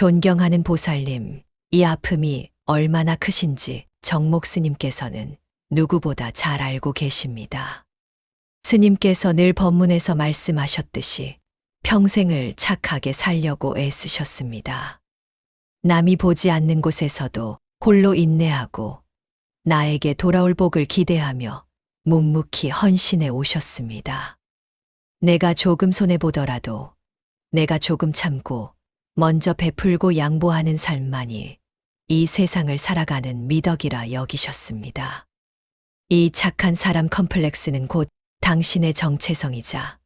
존경하는 보살님, 이 아픔이 얼마나 크신지 정목 스님께서는 누구보다 잘 알고 계십니다. 스님께서 늘 법문에서 말씀하셨듯이 평생을 착하게 살려고 애쓰셨습니다. 남이 보지 않는 곳에서도 홀로 인내하고 나에게 돌아올 복을 기대하며 묵묵히 헌신해 오셨습니다. 내가 조금 손해보더라도 내가 조금 참고 먼저 베풀고 양보하는 삶만이 이 세상을 살아가는 미덕이라 여기셨습니다. 이 착한 사람 컴플렉스는 곧 당신의 정체성이자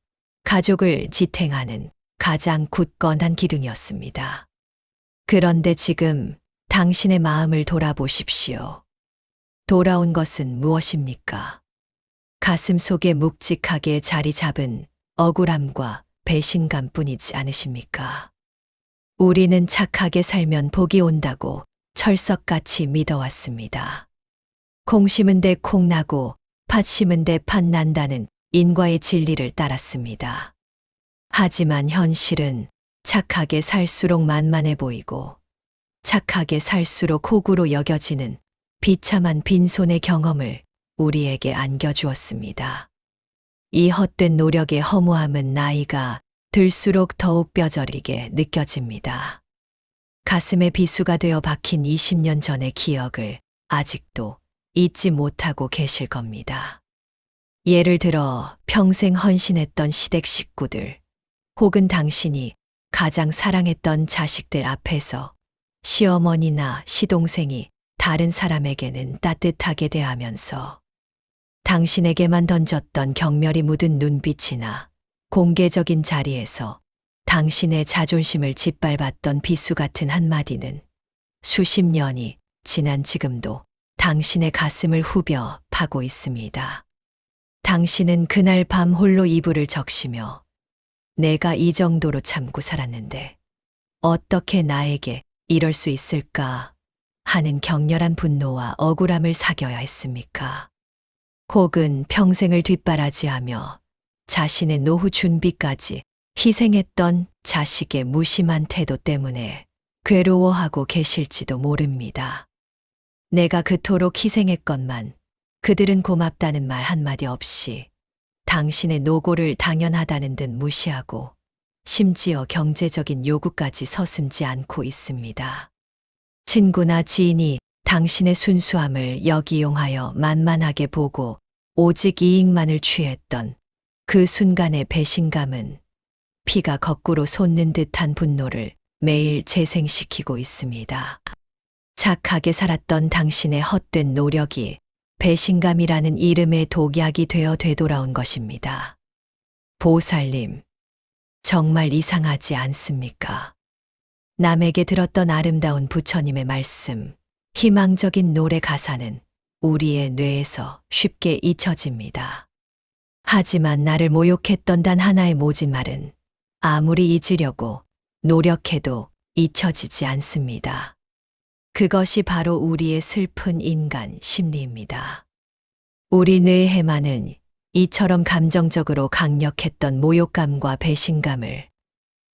가족을 지탱하는 가장 굳건한 기둥이었습니다. 그런데 지금 당신의 마음을 돌아보십시오. 돌아온 것은 무엇입니까? 가슴 속에 묵직하게 자리 잡은 억울함과 배신감 뿐이지 않으십니까? 우리는 착하게 살면 복이 온다고 철석같이 믿어왔습니다. 콩 심은 데 콩 나고 팥 심은 데 팥 난다는 인과의 진리를 따랐습니다. 하지만 현실은 착하게 살수록 만만해 보이고 착하게 살수록 호구로 여겨지는 비참한 빈손의 경험을 우리에게 안겨주었습니다. 이 헛된 노력의 허무함은 나이가 들수록 더욱 뼈저리게 느껴집니다. 가슴에 비수가 되어 박힌 20년 전의 기억을 아직도 잊지 못하고 계실 겁니다. 예를 들어 평생 헌신했던 시댁 식구들, 혹은 당신이 가장 사랑했던 자식들 앞에서 시어머니나 시동생이 다른 사람에게는 따뜻하게 대하면서 당신에게만 던졌던 경멸이 묻은 눈빛이나 공개적인 자리에서 당신의 자존심을 짓밟았던 비수 같은 한마디는 수십 년이 지난 지금도 당신의 가슴을 후벼 파고 있습니다. 당신은 그날 밤 홀로 이불을 적시며 내가 이 정도로 참고 살았는데 어떻게 나에게 이럴 수 있을까 하는 격렬한 분노와 억울함을 사겨야 했습니까? 혹은 평생을 뒷바라지하며 자신의 노후 준비까지 희생했던 자식의 무심한 태도 때문에 괴로워하고 계실지도 모릅니다. 내가 그토록 희생했건만 그들은 고맙다는 말 한마디 없이 당신의 노고를 당연하다는 듯 무시하고 심지어 경제적인 요구까지 서슴지 않고 있습니다. 친구나 지인이 당신의 순수함을 역이용하여 만만하게 보고 오직 이익만을 취했던 그 순간의 배신감은 피가 거꾸로 솟는 듯한 분노를 매일 재생시키고 있습니다. 착하게 살았던 당신의 헛된 노력이 배신감이라는 이름의 독약이 되어 되돌아온 것입니다. 보살님, 정말 이상하지 않습니까? 남에게 들었던 아름다운 부처님의 말씀, 희망적인 노래 가사는 우리의 뇌에서 쉽게 잊혀집니다. 하지만 나를 모욕했던 단 하나의 모진 말은 아무리 잊으려고 노력해도 잊혀지지 않습니다. 그것이 바로 우리의 슬픈 인간 심리입니다. 우리 뇌의 해마는 이처럼 감정적으로 강력했던 모욕감과 배신감을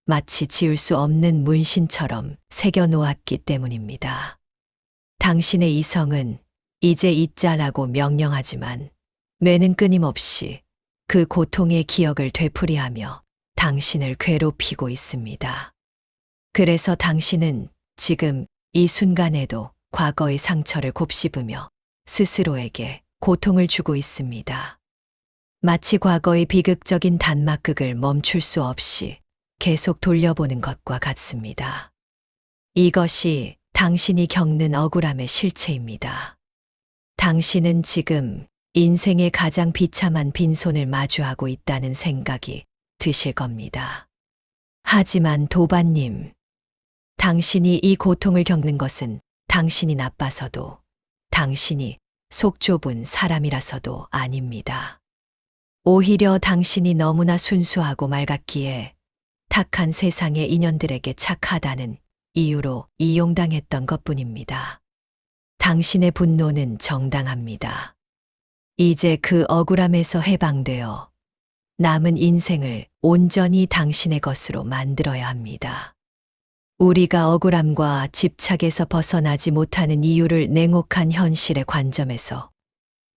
마치 지울 수 없는 문신처럼 새겨놓았기 때문입니다. 당신의 이성은 이제 잊자라고 명령하지만 뇌는 끊임없이 그 고통의 기억을 되풀이하며 당신을 괴롭히고 있습니다. 그래서 당신은 지금 이 순간에도 과거의 상처를 곱씹으며 스스로에게 고통을 주고 있습니다. 마치 과거의 비극적인 단막극을 멈출 수 없이 계속 돌려보는 것과 같습니다. 이것이 당신이 겪는 억울함의 실체입니다. 당신은 지금 인생의 가장 비참한 빈손을 마주하고 있다는 생각이 드실 겁니다. 하지만 도반님, 당신이 이 고통을 겪는 것은 당신이 나빠서도 당신이 속 좁은 사람이라서도 아닙니다. 오히려 당신이 너무나 순수하고 맑았기에 탁한 세상의 인연들에게 착하다는 이유로 이용당했던 것뿐입니다. 당신의 분노는 정당합니다. 이제 그 억울함에서 해방되어 남은 인생을 온전히 당신의 것으로 만들어야 합니다. 우리가 억울함과 집착에서 벗어나지 못하는 이유를 냉혹한 현실의 관점에서,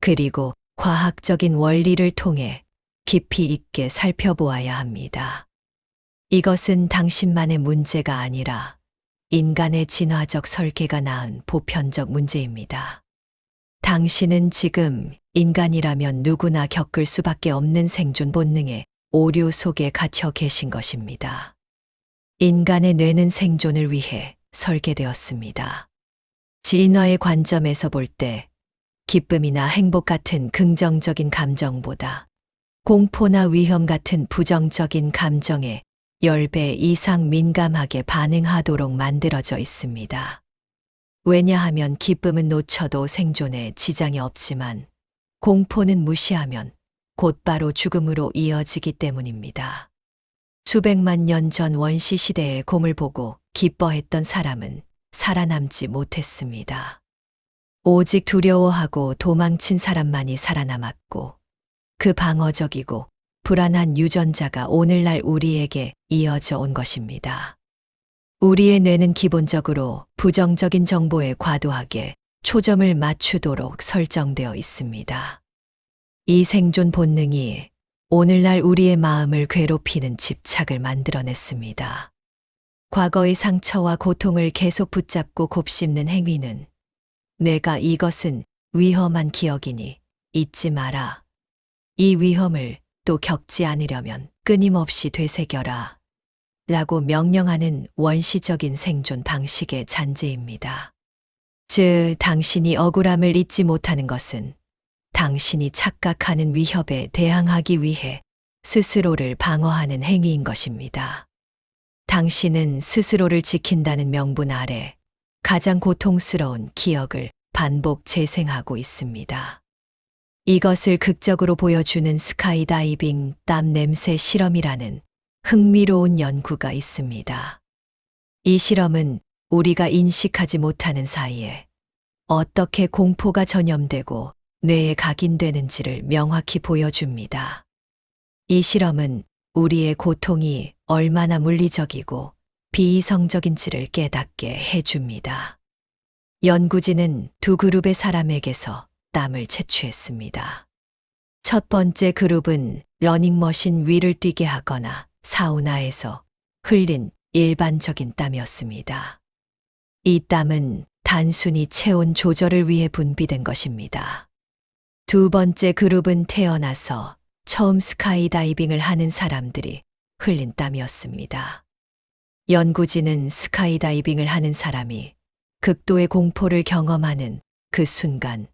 그리고 과학적인 원리를 통해 깊이 있게 살펴보아야 합니다. 이것은 당신만의 문제가 아니라 인간의 진화적 설계가 낳은 보편적 문제입니다. 당신은 지금 인간이라면 누구나 겪을 수밖에 없는 생존 본능의 오류 속에 갇혀 계신 것입니다. 인간의 뇌는 생존을 위해 설계되었습니다. 진화의 관점에서 볼 때 기쁨이나 행복 같은 긍정적인 감정보다 공포나 위험 같은 부정적인 감정에 10배 이상 민감하게 반응하도록 만들어져 있습니다. 왜냐하면 기쁨은 놓쳐도 생존에 지장이 없지만 공포는 무시하면 곧바로 죽음으로 이어지기 때문입니다. 수백만 년 전 원시 시대의 곰을 보고 기뻐했던 사람은 살아남지 못했습니다. 오직 두려워하고 도망친 사람만이 살아남았고, 그 방어적이고 불안한 유전자가 오늘날 우리에게 이어져 온 것입니다. 우리의 뇌는 기본적으로 부정적인 정보에 과도하게 초점을 맞추도록 설정되어 있습니다. 이 생존 본능이 오늘날 우리의 마음을 괴롭히는 집착을 만들어냈습니다. 과거의 상처와 고통을 계속 붙잡고 곱씹는 행위는 뇌가 이것은 위험한 기억이니 잊지 마라. 이 위험을 또 겪지 않으려면 끊임없이 되새겨라. 라고 명령하는 원시적인 생존 방식의 잔재입니다. 즉, 당신이 억울함을 잊지 못하는 것은 당신이 착각하는 위협에 대항하기 위해 스스로를 방어하는 행위인 것입니다. 당신은 스스로를 지킨다는 명분 아래 가장 고통스러운 기억을 반복 재생하고 있습니다. 이것을 극적으로 보여주는 스카이다이빙 땀 냄새 실험이라는 흥미로운 연구가 있습니다. 이 실험은 우리가 인식하지 못하는 사이에 어떻게 공포가 전염되고 뇌에 각인되는지를 명확히 보여줍니다. 이 실험은 우리의 고통이 얼마나 물리적이고 비이성적인지를 깨닫게 해줍니다. 연구진은 두 그룹의 사람에게서 땀을 채취했습니다. 첫 번째 그룹은 러닝머신 위를 뛰게 하거나 사우나에서 흘린 일반적인 땀이었습니다. 이 땀은 단순히 체온 조절을 위해 분비된 것입니다. 두 번째 그룹은 태어나서 처음 스카이다이빙을 하는 사람들이 흘린 땀이었습니다. 연구진은 스카이다이빙을 하는 사람이 극도의 공포를 경험하는 그 순간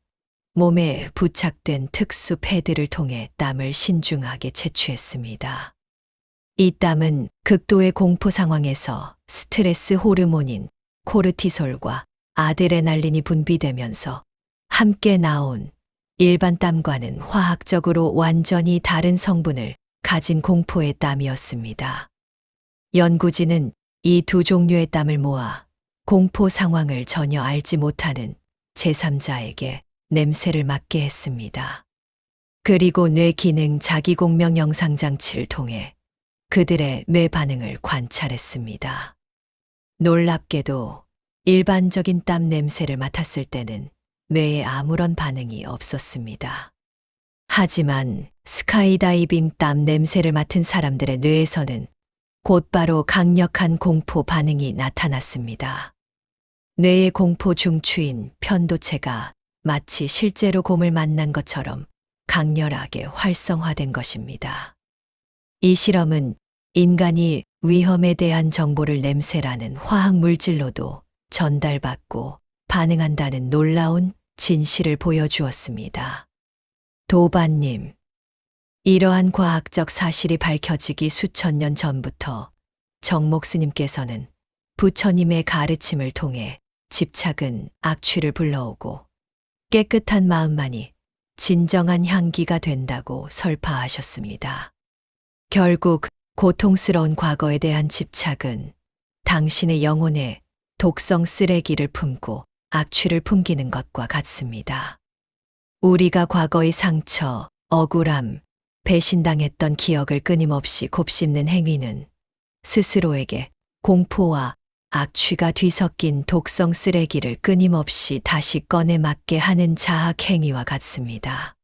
몸에 부착된 특수 패드를 통해 땀을 신중하게 채취했습니다. 이 땀은 극도의 공포 상황에서 스트레스 호르몬인 코르티솔과 아드레날린이 분비되면서 함께 나온 일반 땀과는 화학적으로 완전히 다른 성분을 가진 공포의 땀이었습니다. 연구진은 이 두 종류의 땀을 모아 공포 상황을 전혀 알지 못하는 제3자에게 냄새를 맡게 했습니다. 그리고 뇌 기능 자기공명 영상 장치를 통해 그들의 뇌 반응을 관찰했습니다. 놀랍게도 일반적인 땀 냄새를 맡았을 때는 뇌에 아무런 반응이 없었습니다. 하지만 스카이다이빙 땀 냄새를 맡은 사람들의 뇌에서는 곧바로 강력한 공포 반응이 나타났습니다. 뇌의 공포 중추인 편도체가 마치 실제로 곰을 만난 것처럼 강렬하게 활성화된 것입니다. 이 실험은 인간이 위험에 대한 정보를 냄새라는 화학 물질로도 전달받고 반응한다는 놀라운 진실을 보여주었습니다. 도반님, 이러한 과학적 사실이 밝혀지기 수천 년 전부터 정목 스님께서는 부처님의 가르침을 통해 집착은 악취를 불러오고 깨끗한 마음만이 진정한 향기가 된다고 설파하셨습니다. 결국 고통스러운 과거에 대한 집착은 당신의 영혼에 독성 쓰레기를 품고 악취를 풍기는 것과 같습니다. 우리가 과거의 상처, 억울함, 배신당했던 기억을 끊임없이 곱씹는 행위는 스스로에게 공포와 악취가 뒤섞인 독성 쓰레기를 끊임없이 다시 꺼내 맞게 하는 자학 행위와 같습니다.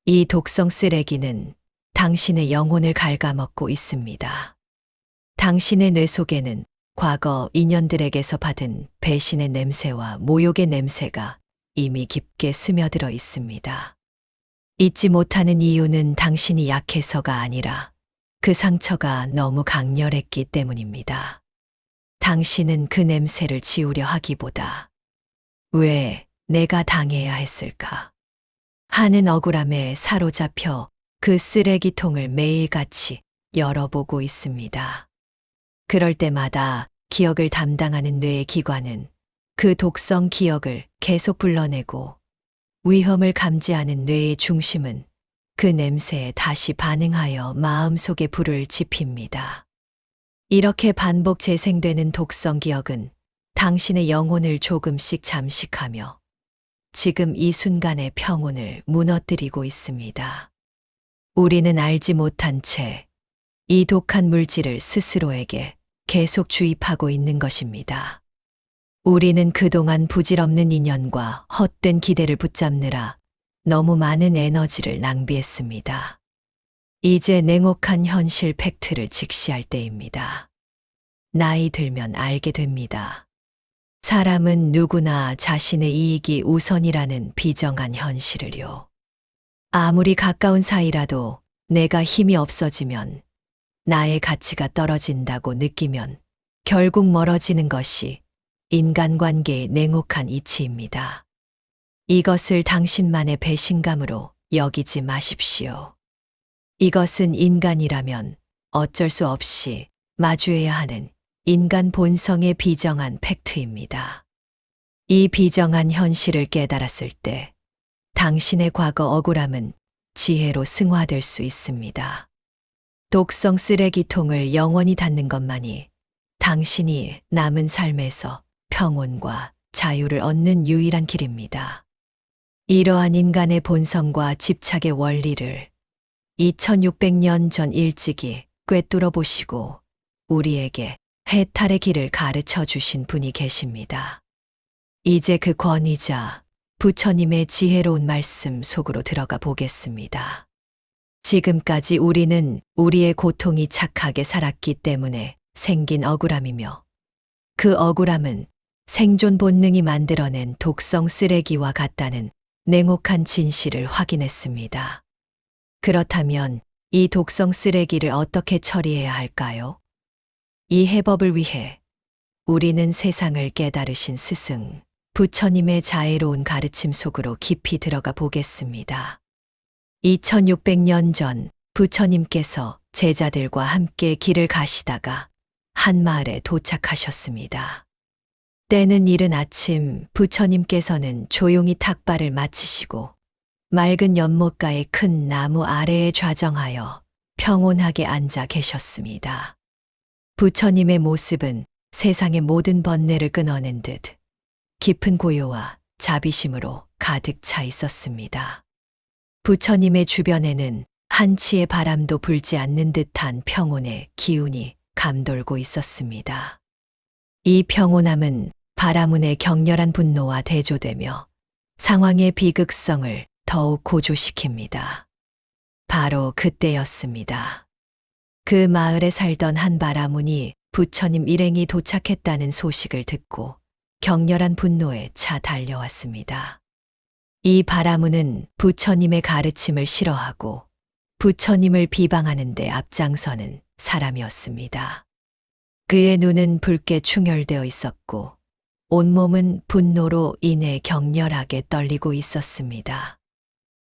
이 독성 쓰레기는 당신의 영혼을 갉아먹고 있습니다. 당신의 뇌 속에는 과거 인연들에게서 받은 배신의 냄새와 모욕의 냄새가 이미 깊게 스며들어 있습니다. 잊지 못하는 이유는 당신이 약해서가 아니라 그 상처가 너무 강렬했기 때문입니다. 당신은 그 냄새를 지우려 하기보다 왜 내가 당해야 했을까 하는 억울함에 사로잡혀 그 쓰레기통을 매일같이 열어보고 있습니다. 그럴 때마다 기억을 담당하는 뇌의 기관은 그 독성 기억을 계속 불러내고 위험을 감지하는 뇌의 중심은 그 냄새에 다시 반응하여 마음속에 불을 지핍니다. 이렇게 반복 재생되는 독성 기억은 당신의 영혼을 조금씩 잠식하며 지금 이 순간의 평온을 무너뜨리고 있습니다. 우리는 알지 못한 채 이 독한 물질을 스스로에게 계속 주입하고 있는 것입니다. 우리는 그동안 부질없는 인연과 헛된 기대를 붙잡느라 너무 많은 에너지를 낭비했습니다. 이제 냉혹한 현실 팩트를 직시할 때입니다. 나이 들면 알게 됩니다. 사람은 누구나 자신의 이익이 우선이라는 비정한 현실을요. 아무리 가까운 사이라도 내가 힘이 없어지면, 나의 가치가 떨어진다고 느끼면 결국 멀어지는 것이 인간관계의 냉혹한 이치입니다. 이것을 당신만의 배신감으로 여기지 마십시오. 이것은 인간이라면 어쩔 수 없이 마주해야 하는 인간 본성의 비정한 팩트입니다. 이 비정한 현실을 깨달았을 때 당신의 과거 억울함은 지혜로 승화될 수 있습니다. 독성 쓰레기통을 영원히 닫는 것만이 당신이 남은 삶에서 평온과 자유를 얻는 유일한 길입니다. 이러한 인간의 본성과 집착의 원리를 2600년 전 일찍이 꿰뚫어 보시고 우리에게 해탈의 길을 가르쳐 주신 분이 계십니다. 이제 그 권위자 부처님의 지혜로운 말씀 속으로 들어가 보겠습니다. 지금까지 우리는 우리의 고통이 착하게 살았기 때문에 생긴 억울함이며 그 억울함은 생존 본능이 만들어낸 독성 쓰레기와 같다는 냉혹한 진실을 확인했습니다. 그렇다면 이 독성 쓰레기를 어떻게 처리해야 할까요? 이 해법을 위해 우리는 세상을 깨달으신 스승, 부처님의 자애로운 가르침 속으로 깊이 들어가 보겠습니다. 2600년 전 부처님께서 제자들과 함께 길을 가시다가 한 마을에 도착하셨습니다. 때는 이른 아침 부처님께서는 조용히 탁발을 마치시고 맑은 연못가의 큰 나무 아래에 좌정하여 평온하게 앉아 계셨습니다. 부처님의 모습은 세상의 모든 번뇌를 끊어낸 듯 깊은 고요와 자비심으로 가득 차 있었습니다. 부처님의 주변에는 한치의 바람도 불지 않는 듯한 평온의 기운이 감돌고 있었습니다. 이 평온함은 바라문의 격렬한 분노와 대조되며 상황의 비극성을 더욱 고조시킵니다. 바로 그때였습니다. 그 마을에 살던 한 바라문이 부처님 일행이 도착했다는 소식을 듣고 격렬한 분노에 차 달려왔습니다. 이 바라문은 부처님의 가르침을 싫어하고 부처님을 비방하는 데 앞장서는 사람이었습니다. 그의 눈은 붉게 충혈되어 있었고 온몸은 분노로 인해 격렬하게 떨리고 있었습니다.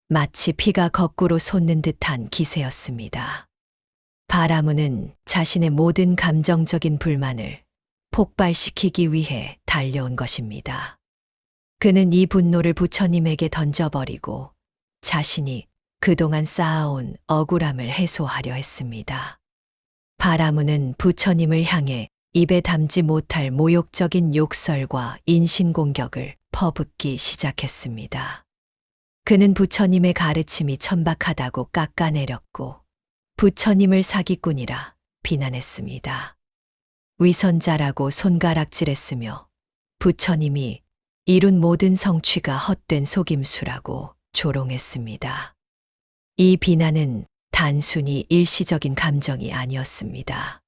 마치 피가 거꾸로 솟는 듯한 기세였습니다. 바라문은 자신의 모든 감정적인 불만을 폭발시키기 위해 달려온 것입니다. 그는 이 분노를 부처님에게 던져버리고 자신이 그동안 쌓아온 억울함을 해소하려 했습니다. 바라문은 부처님을 향해 입에 담지 못할 모욕적인 욕설과 인신공격을 퍼붓기 시작했습니다. 그는 부처님의 가르침이 천박하다고 깎아내렸고 부처님을 사기꾼이라 비난했습니다. 위선자라고 손가락질했으며 부처님이 이룬 모든 성취가 헛된 속임수라고 조롱했습니다. 이 비난은 단순히 일시적인 감정이 아니었습니다.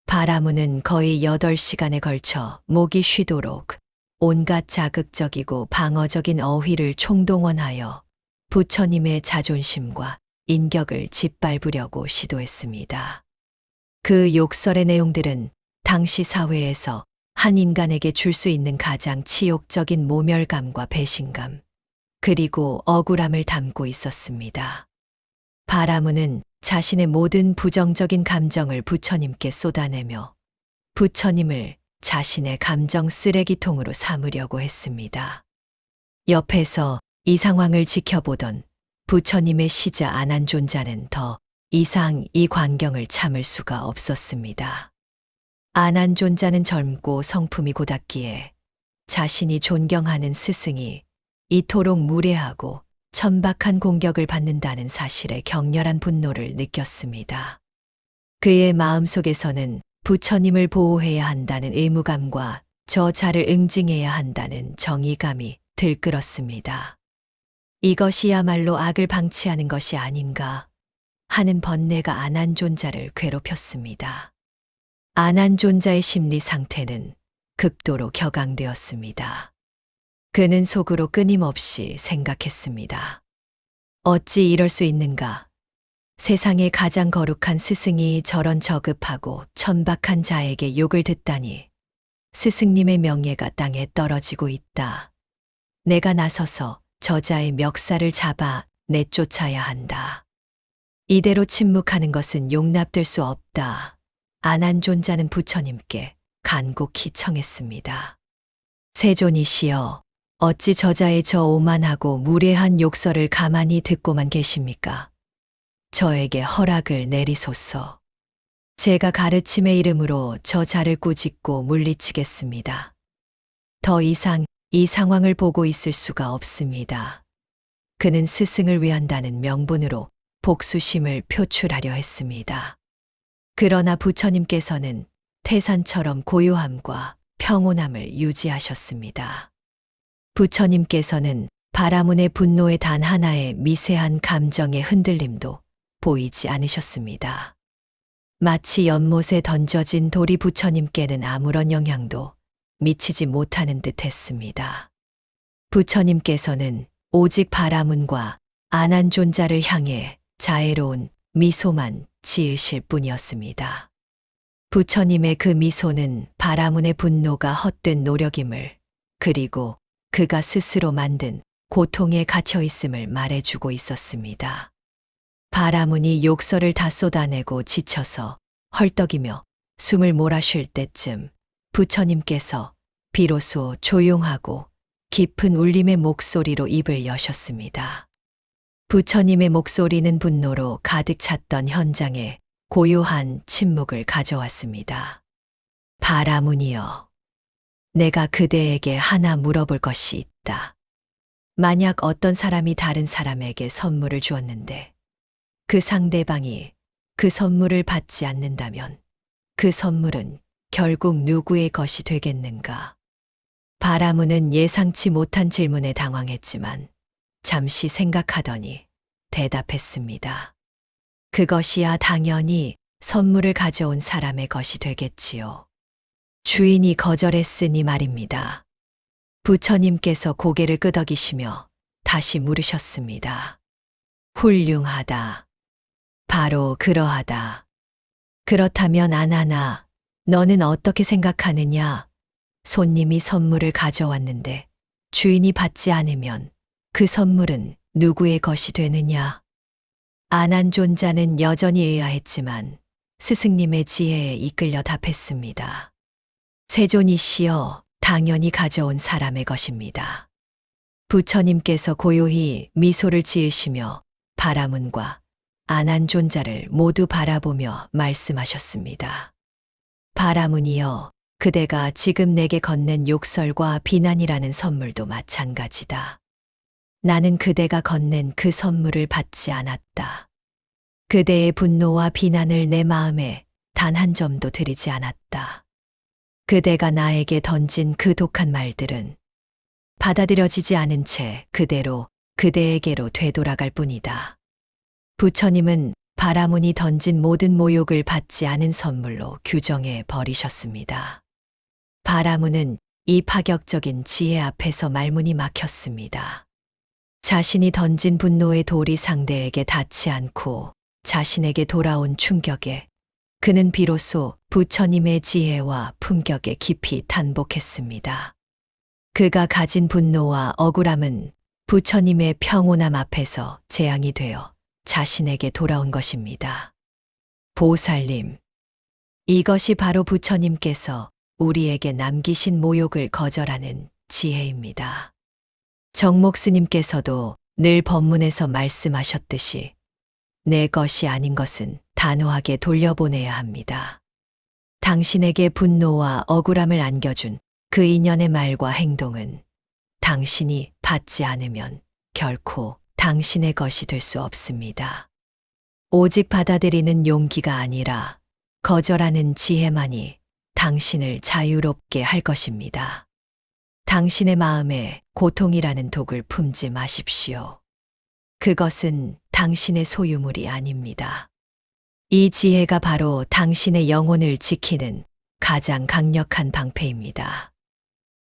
바라문은 거의 8시간에 걸쳐 목이 쉬도록 온갖 자극적이고 방어적인 어휘를 총동원하여 부처님의 자존심과 인격을 짓밟으려고 시도했습니다. 그 욕설의 내용들은 당시 사회에서 한 인간에게 줄 수 있는 가장 치욕적인 모멸감과 배신감, 그리고 억울함을 담고 있었습니다. 바라문은 자신의 모든 부정적인 감정을 부처님께 쏟아내며 부처님을 자신의 감정 쓰레기통으로 삼으려고 했습니다. 옆에서 이 상황을 지켜보던 부처님의 시자 아난존자는 더 이상 이 광경을 참을 수가 없었습니다. 아난존자는 젊고 성품이 고답기에 자신이 존경하는 스승이 이토록 무례하고 천박한 공격을 받는다는 사실에 격렬한 분노를 느꼈습니다. 그의 마음속에서는 부처님을 보호해야 한다는 의무감과 저 자를 응징해야 한다는 정의감이 들끓었습니다. 이것이야말로 악을 방치하는 것이 아닌가 하는 번뇌가 아난존자를 괴롭혔습니다. 아난존자의 심리 상태는 극도로 격앙되었습니다. 그는 속으로 끊임없이 생각했습니다. 어찌 이럴 수 있는가? 세상의 가장 거룩한 스승이 저런 저급하고 천박한 자에게 욕을 듣다니. 스승님의 명예가 땅에 떨어지고 있다. 내가 나서서 저자의 멱살을 잡아 내쫓아야 한다. 이대로 침묵하는 것은 용납될 수 없다. 아난존자는 부처님께 간곡히 청했습니다. 세존이시여, 어찌 저자의 저 오만하고 무례한 욕설을 가만히 듣고만 계십니까? 저에게 허락을 내리소서. 제가 가르침의 이름으로 저자를 꾸짖고 물리치겠습니다. 더 이상 이 상황을 보고 있을 수가 없습니다. 그는 스승을 위한다는 명분으로 복수심을 표출하려 했습니다. 그러나 부처님께서는 태산처럼 고요함과 평온함을 유지하셨습니다. 부처님께서는 바라문의 분노의 단 하나의 미세한 감정의 흔들림도 보이지 않으셨습니다. 마치 연못에 던져진 돌이 부처님께는 아무런 영향도 미치지 못하는 듯 했습니다. 부처님께서는 오직 바라문과 아난존자를 향해 자애로운 미소만 지으실 뿐이었습니다. 부처님의 그 미소는 바라문의 분노가 헛된 노력임을, 그리고 그가 스스로 만든 고통에 갇혀 있음을 말해주고 있었습니다. 바라문이 욕설을 다 쏟아내고 지쳐서 헐떡이며 숨을 몰아쉴 때쯤 부처님께서 비로소 조용하고 깊은 울림의 목소리로 입을 여셨습니다. 부처님의 목소리는 분노로 가득 찼던 현장에 고요한 침묵을 가져왔습니다. 바라문이여, 내가 그대에게 하나 물어볼 것이 있다. 만약 어떤 사람이 다른 사람에게 선물을 주었는데 그 상대방이 그 선물을 받지 않는다면 그 선물은 결국 누구의 것이 되겠는가? 바라문은 예상치 못한 질문에 당황했지만 잠시 생각하더니 대답했습니다. 그것이야 당연히 선물을 가져온 사람의 것이 되겠지요. 주인이 거절했으니 말입니다. 부처님께서 고개를 끄덕이시며 다시 물으셨습니다. 훌륭하다. 바로 그러하다. 그렇다면 아나나, 너는 어떻게 생각하느냐? 손님이 선물을 가져왔는데 주인이 받지 않으면 그 선물은 누구의 것이 되느냐? 아난존자는 여전히 의아했지만 스승님의 지혜에 이끌려 답했습니다. 세존이시여, 당연히 가져온 사람의 것입니다. 부처님께서 고요히 미소를 지으시며 바라문과 아난존자를 모두 바라보며 말씀하셨습니다. 바라문이여, 그대가 지금 내게 건넨 욕설과 비난이라는 선물도 마찬가지다. 나는 그대가 건넨 그 선물을 받지 않았다. 그대의 분노와 비난을 내 마음에 단 한 점도 들이지 않았다. 그대가 나에게 던진 그 독한 말들은 받아들여지지 않은 채 그대로 그대에게로 되돌아갈 뿐이다. 부처님은 바라문이 던진 모든 모욕을 받지 않은 선물로 규정해 버리셨습니다. 바라문은 이 파격적인 지혜 앞에서 말문이 막혔습니다. 자신이 던진 분노의 돌이 상대에게 닿지 않고 자신에게 돌아온 충격에 그는 비로소 부처님의 지혜와 품격에 깊이 탄복했습니다. 그가 가진 분노와 억울함은 부처님의 평온함 앞에서 재앙이 되어 자신에게 돌아온 것입니다. 보살님, 이것이 바로 부처님께서 우리에게 남기신 모욕을 거절하는 지혜입니다. 정목 스님께서도 늘 법문에서 말씀하셨듯이 내 것이 아닌 것은 단호하게 돌려보내야 합니다. 당신에게 분노와 억울함을 안겨준 그 인연의 말과 행동은 당신이 받지 않으면 결코 당신의 것이 될 수 없습니다. 오직 받아들이는 용기가 아니라 거절하는 지혜만이 당신을 자유롭게 할 것입니다. 당신의 마음에 고통이라는 독을 품지 마십시오. 그것은 당신의 소유물이 아닙니다. 이 지혜가 바로 당신의 영혼을 지키는 가장 강력한 방패입니다.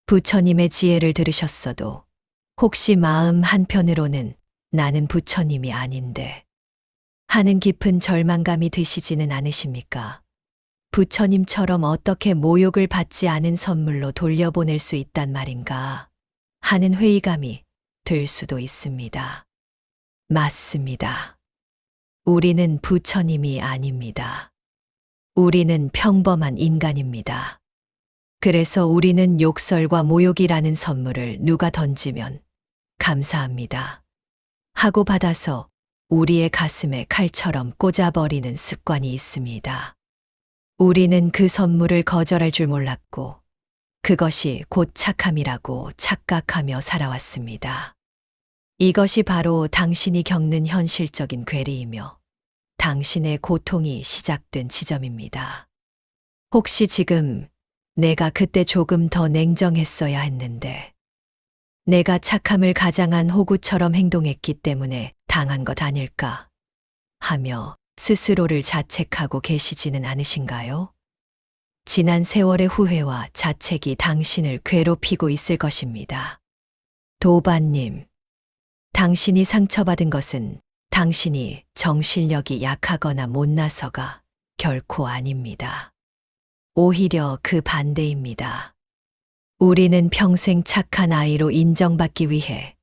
부처님의 지혜를 들으셨어도 혹시 마음 한편으로는 나는 부처님이 아닌데 하는 깊은 절망감이 드시지는 않으십니까? 부처님처럼 어떻게 모욕을 받지 않은 선물로 돌려보낼 수 있단 말인가 하는 회의감이 들 수도 있습니다. 맞습니다. 우리는 부처님이 아닙니다. 우리는 평범한 인간입니다. 그래서 우리는 욕설과 모욕이라는 선물을 누가 던지면 감사합니다 하고 받아서 우리의 가슴에 칼처럼 꽂아버리는 습관이 있습니다. 우리는 그 선물을 거절할 줄 몰랐고 그것이 곧 착함이라고 착각하며 살아왔습니다. 이것이 바로 당신이 겪는 현실적인 괴리이며 당신의 고통이 시작된 지점입니다. 혹시 지금 내가 그때 조금 더 냉정했어야 했는데 내가 착함을 가장한 호구처럼 행동했기 때문에 당한 것 아닐까 하며 스스로를 자책하고 계시지는 않으신가요? 지난 세월의 후회와 자책이 당신을 괴롭히고 있을 것입니다. 도반님, 당신이 상처받은 것은 당신이 정신력이 약하거나 못나서가 결코 아닙니다. 오히려 그 반대입니다. 우리는 평생 착한 아이로 인정받기 위해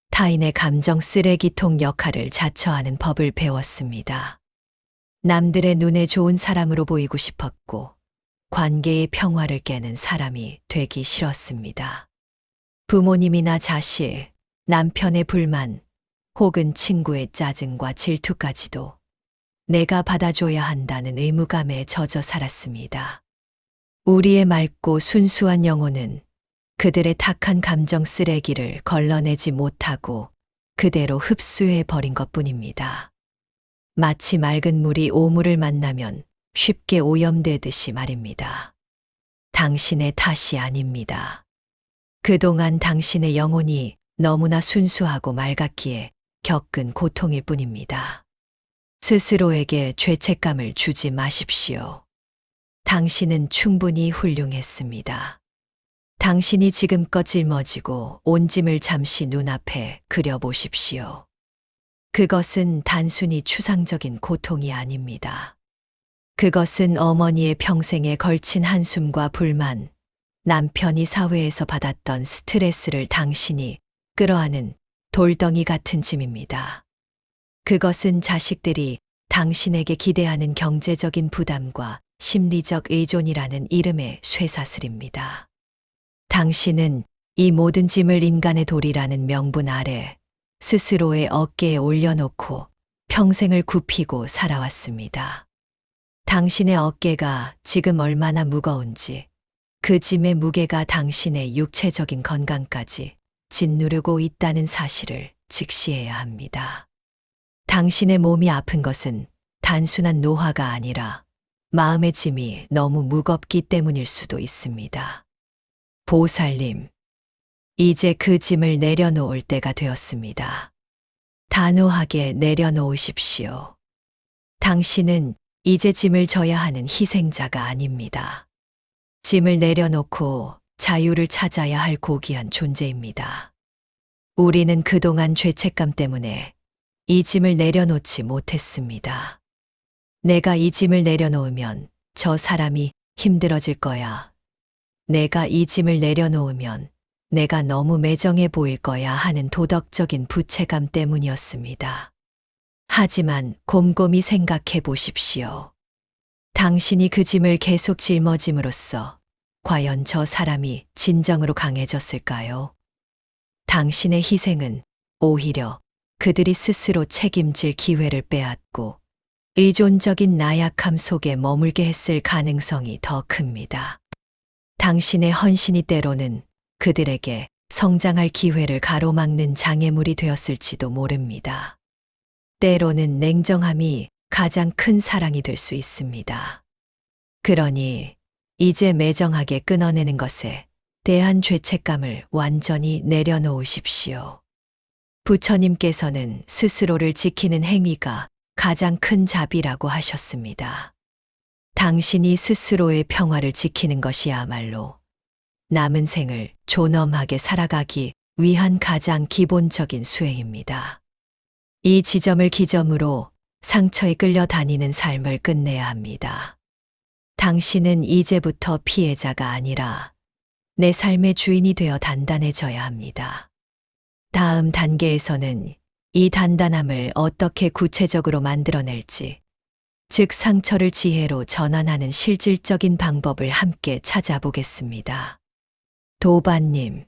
타인의 감정 쓰레기통 역할을 자처하는 법을 배웠습니다. 남들의 눈에 좋은 사람으로 보이고 싶었고 관계의 평화를 깨는 사람이 되기 싫었습니다. 부모님이나 자식, 남편의 불만, 혹은 친구의 짜증과 질투까지도 내가 받아줘야 한다는 의무감에 젖어 살았습니다. 우리의 맑고 순수한 영혼은 그들의 탁한 감정 쓰레기를 걸러내지 못하고 그대로 흡수해 버린 것뿐입니다. 마치 맑은 물이 오물을 만나면 쉽게 오염되듯이 말입니다. 당신의 탓이 아닙니다. 그동안 당신의 영혼이 너무나 순수하고 맑았기에 겪은 고통일 뿐입니다. 스스로에게 죄책감을 주지 마십시오. 당신은 충분히 훌륭했습니다. 당신이 지금껏 짊어지고 온 짐을 잠시 눈앞에 그려보십시오. 그것은 단순히 추상적인 고통이 아닙니다. 그것은 어머니의 평생에 걸친 한숨과 불만, 남편이 사회에서 받았던 스트레스를 당신이 끌어안은 돌덩이 같은 짐입니다. 그것은 자식들이 당신에게 기대하는 경제적인 부담과 심리적 의존이라는 이름의 쇠사슬입니다. 당신은 이 모든 짐을 인간의 도리라는 명분 아래 스스로의 어깨에 올려놓고 평생을 굽히고 살아왔습니다. 당신의 어깨가 지금 얼마나 무거운지, 그 짐의 무게가 당신의 육체적인 건강까지 짓누르고 있다는 사실을 직시해야 합니다. 당신의 몸이 아픈 것은 단순한 노화가 아니라 마음의 짐이 너무 무겁기 때문일 수도 있습니다. 보살님, 이제 그 짐을 내려놓을 때가 되었습니다. 단호하게 내려놓으십시오. 당신은 이제 짐을 져야 하는 희생자가 아닙니다. 짐을 내려놓고 자유를 찾아야 할 고귀한 존재입니다. 우리는 그동안 죄책감 때문에 이 짐을 내려놓지 못했습니다. 내가 이 짐을 내려놓으면 저 사람이 힘들어질 거야. 내가 이 짐을 내려놓으면 내가 너무 매정해 보일 거야 하는 도덕적인 부채감 때문이었습니다. 하지만 곰곰이 생각해 보십시오. 당신이 그 짐을 계속 짊어짐으로써 과연 저 사람이 진정으로 강해졌을까요? 당신의 희생은 오히려 그들이 스스로 책임질 기회를 빼앗고 의존적인 나약함 속에 머물게 했을 가능성이 더 큽니다. 당신의 헌신이 때로는 그들에게 성장할 기회를 가로막는 장애물이 되었을지도 모릅니다. 때로는 냉정함이 가장 큰 사랑이 될 수 있습니다. 그러니 이제 매정하게 끊어내는 것에 대한 죄책감을 완전히 내려놓으십시오. 부처님께서는 스스로를 지키는 행위가 가장 큰 자비라고 하셨습니다. 당신이 스스로의 평화를 지키는 것이야말로 남은 생을 존엄하게 살아가기 위한 가장 기본적인 수행입니다. 이 지점을 기점으로 상처에 끌려다니는 삶을 끝내야 합니다. 당신은 이제부터 피해자가 아니라 내 삶의 주인이 되어 단단해져야 합니다. 다음 단계에서는 이 단단함을 어떻게 구체적으로 만들어낼지, 즉 상처를 지혜로 전환하는 실질적인 방법을 함께 찾아보겠습니다. 도반님,